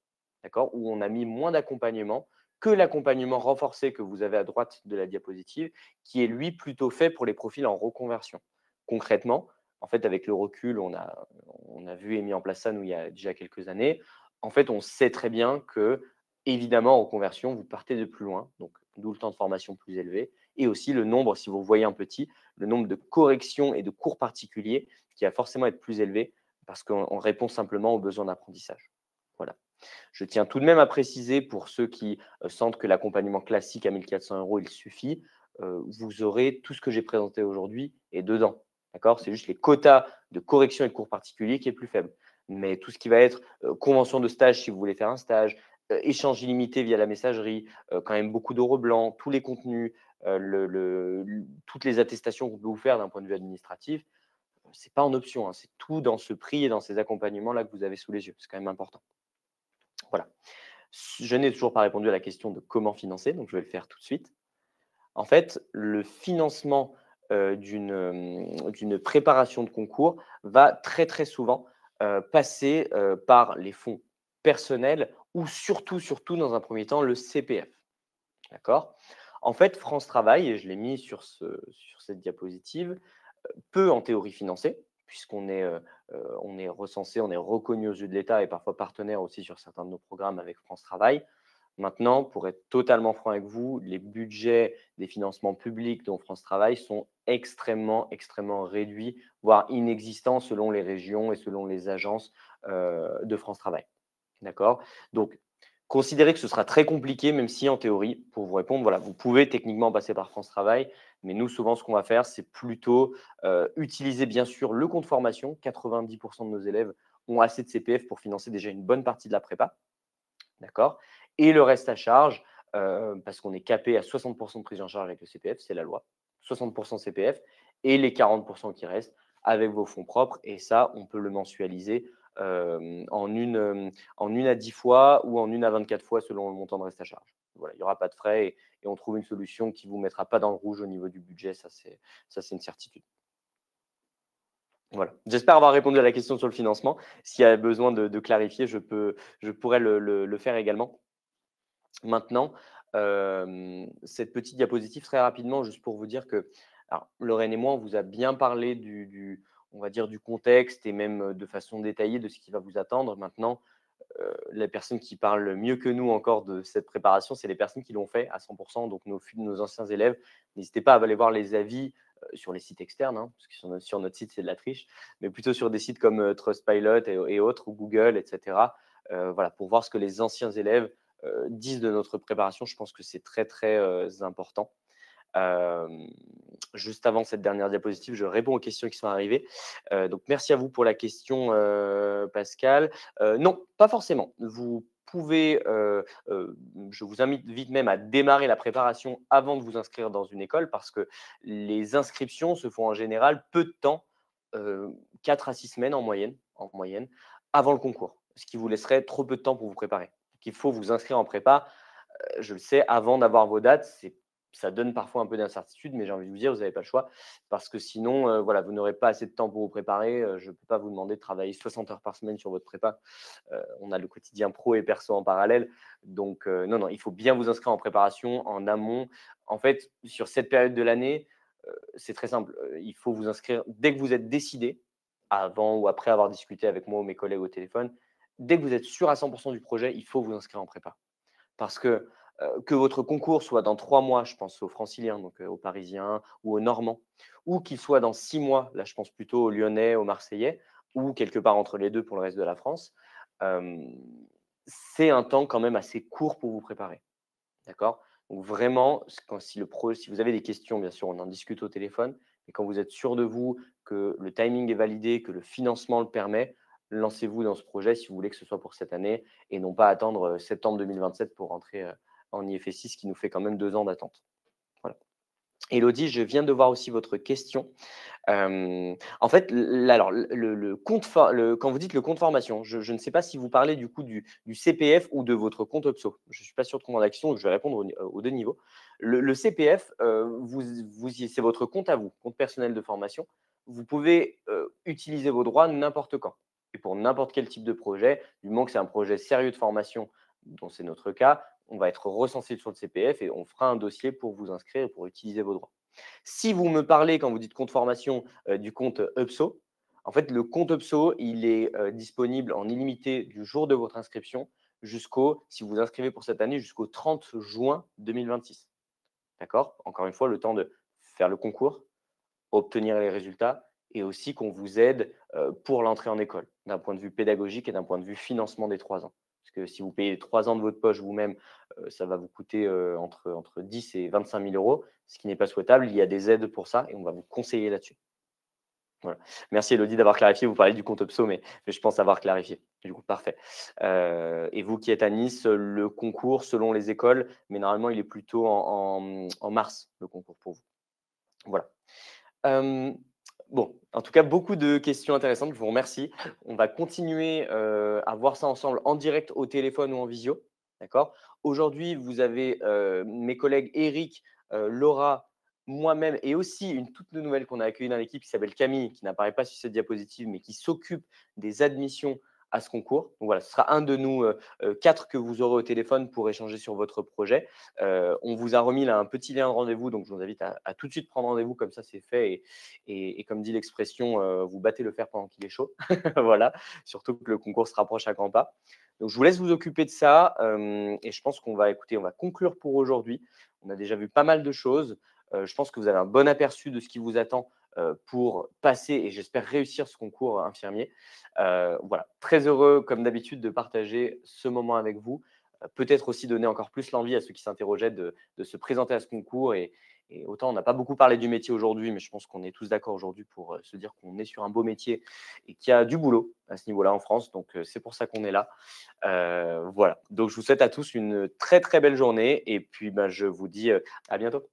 d'accord? Où on a mis moins d'accompagnement que l'accompagnement renforcé que vous avez à droite de la diapositive, qui est lui plutôt fait pour les profils en reconversion. Concrètement, en fait, avec le recul, on a vu et mis en place ça, nous, il y a déjà quelques années. En fait, on sait très bien que, évidemment, en conversion, vous partez de plus loin, donc d'où le temps de formation plus élevé, et aussi le nombre, si vous voyez un petit, le nombre de corrections et de cours particuliers qui va forcément être plus élevé parce qu'on répond simplement aux besoins d'apprentissage. Voilà. Je tiens tout de même à préciser pour ceux qui sentent que l'accompagnement classique à 1 400 € il suffit, vous aurez tout ce que j'ai présenté aujourd'hui et dedans. D'accord? C'est juste les quotas de correction et de cours particuliers qui est plus faible. Mais tout ce qui va être convention de stage si vous voulez faire un stage, échange illimité via la messagerie, quand même beaucoup d'euros blancs, tous les contenus, toutes les attestations qu'on peut vous faire d'un point de vue administratif, ce n'est pas en option, hein, c'est tout dans ce prix et dans ces accompagnements-là que vous avez sous les yeux. C'est quand même important. Voilà. Je n'ai toujours pas répondu à la question de comment financer, donc je vais le faire tout de suite. En fait, le financement d'une préparation de concours va très souvent passer par les fonds personnels ou surtout dans un premier temps, le CPF. D'accord? En fait, France Travail, et je l'ai mis sur cette diapositive, peut en théorie financer, puisqu'on est recensé, on est reconnu aux yeux de l'État et parfois partenaire aussi sur certains de nos programmes avec France Travail. Maintenant, pour être totalement franc avec vous, les budgets des financements publics dont France Travail sont extrêmement réduits, voire inexistants selon les régions et selon les agences de France Travail. D'accord? Donc, considérez que ce sera très compliqué, même si en théorie, pour vous répondre, voilà, vous pouvez techniquement passer par France Travail, mais nous, souvent, ce qu'on va faire, c'est plutôt utiliser bien sûr le compte formation. 90% de nos élèves ont assez de CPF pour financer déjà une bonne partie de la prépa. D'accord? Et le reste à charge, parce qu'on est capé à 60% de prise en charge avec le CPF, c'est la loi. 60% CPF et les 40% qui restent avec vos fonds propres. Et ça, on peut le mensualiser en une à 10 fois ou en 1 à 24 fois selon le montant de reste à charge. Voilà, il n'y aura pas de frais et on trouve une solution qui ne vous mettra pas dans le rouge au niveau du budget. Ça, c'est une certitude. Voilà. J'espère avoir répondu à la question sur le financement. S'il y a besoin de clarifier, je pourrais le faire également. Maintenant, cette petite diapositive très rapidement, juste pour vous dire que alors Lorraine et moi, on vous a bien parlé on va dire du contexte et même de façon détaillée de ce qui va vous attendre. Maintenant, les personnes qui parlent mieux que nous encore de cette préparation, c'est les personnes qui l'ont fait à 100 %, donc nos anciens élèves. N'hésitez pas à aller voir les avis sur les sites externes, hein, parce que sur notre site, c'est de la triche, mais plutôt sur des sites comme Trustpilot et autres, ou Google, etc. Voilà, pour voir ce que les anciens élèves disent de notre préparation. Je pense que c'est très important. Juste avant cette dernière diapositive, je réponds aux questions qui sont arrivées. Donc, merci à vous pour la question, Pascal. Non, pas forcément. Vous pouvez, je vous invite même à démarrer la préparation avant de vous inscrire dans une école parce que les inscriptions se font en général peu de temps, 4 à 6 semaines en moyenne, avant le concours, ce qui vous laisserait trop peu de temps pour vous préparer. Donc il faut vous inscrire en prépa, je le sais, avant d'avoir vos dates. Ça donne parfois un peu d'incertitude, mais j'ai envie de vous dire, vous n'avez pas le choix parce que sinon, voilà, vous n'aurez pas assez de temps pour vous préparer. Je ne peux pas vous demander de travailler 60 heures par semaine sur votre prépa. On a le quotidien pro et perso en parallèle. Donc, non, non, il faut bien vous inscrire en préparation, en amont. En fait, sur cette période de l'année, c'est très simple. Il faut vous inscrire dès que vous êtes décidé, avant ou après avoir discuté avec moi ou mes collègues au téléphone. Dès que vous êtes sûr à 100% du projet, il faut vous inscrire en prépa. Parce que votre concours soit dans 3 mois, je pense aux Franciliens, donc aux Parisiens ou aux Normands, ou qu'il soit dans 6 mois, là je pense plutôt aux Lyonnais, aux Marseillais, ou quelque part entre les deux pour le reste de la France, c'est un temps quand même assez court pour vous préparer. D'accord? Donc vraiment, si vous avez des questions, bien sûr, on en discute au téléphone, mais quand vous êtes sûr de vous, que le timing est validé, que le financement le permet, lancez-vous dans ce projet si vous voulez que ce soit pour cette année et non pas attendre septembre 2027 pour rentrer en IFSI, ce qui nous fait quand même 2 ans d'attente. Voilà. Élodie, je viens de voir aussi votre question. En fait, alors, quand vous dites le compte formation, je ne sais pas si vous parlez du coup du CPF ou de votre compte UPSO. Je ne suis pas sûr de comprendre la question, donc je vais répondre aux deux niveaux. Le CPF, c'est votre compte à vous, compte personnel de formation. Vous pouvez utiliser vos droits n'importe quand et pour n'importe quel type de projet, du moment que c'est un projet sérieux de formation, dont c'est notre cas, on va être recensé sur le CPF et on fera un dossier pour vous inscrire et pour utiliser vos droits. Si vous me parlez, quand vous dites compte formation, du compte UPSO, en fait, le compte UPSO, il est disponible en illimité du jour de votre inscription si vous vous inscrivez pour cette année, jusqu'au 30 juin 2026. D'accord? Encore une fois, le temps de faire le concours, obtenir les résultats et aussi qu'on vous aide pour l'entrée en école, d'un point de vue pédagogique et d'un point de vue financement des 3 ans. Parce que si vous payez 3 ans de votre poche vous-même, ça va vous coûter entre 10 et 25 000 euros, ce qui n'est pas souhaitable. Il y a des aides pour ça et on va vous conseiller là-dessus. Voilà. Merci Elodie d'avoir clarifié. Vous parlez du compte UPSO, mais je pense avoir clarifié. Du coup, parfait. Et vous qui êtes à Nice, le concours selon les écoles, mais normalement, il est plutôt en mars, le concours pour vous. Voilà. Bon, en tout cas, beaucoup de questions intéressantes. Je vous remercie. On va continuer à voir ça ensemble en direct au téléphone ou en visio. D'accord? Aujourd'hui, vous avez mes collègues Eric, Laura, moi-même et aussi une toute nouvelle qu'on a accueillie dans l'équipe qui s'appelle Camille, qui n'apparaît pas sur cette diapositive, mais qui s'occupe des admissions à ce concours. Donc voilà, ce sera un de nous 4 que vous aurez au téléphone pour échanger sur votre projet. On vous a remis là un petit lien de rendez-vous, donc je vous invite à tout de suite prendre rendez-vous, comme ça c'est fait. Et comme dit l'expression, vous battez le fer pendant qu'il est chaud. Voilà, surtout que le concours se rapproche à grands pas. Donc je vous laisse vous occuper de ça et je pense qu'on va conclure pour aujourd'hui. On a déjà vu pas mal de choses. Je pense que vous avez un bon aperçu de ce qui vous attend pour passer et j'espère réussir ce concours infirmier. Voilà, très heureux comme d'habitude de partager ce moment avec vous. Peut-être aussi donner encore plus l'envie à ceux qui s'interrogeaient de se présenter à ce concours. Et autant on n'a pas beaucoup parlé du métier aujourd'hui, mais je pense qu'on est tous d'accord aujourd'hui pour se dire qu'on est sur un beau métier et qu'il y a du boulot à ce niveau-là en France. Donc c'est pour ça qu'on est là. Voilà, donc je vous souhaite à tous une très très belle journée et puis je vous dis à bientôt.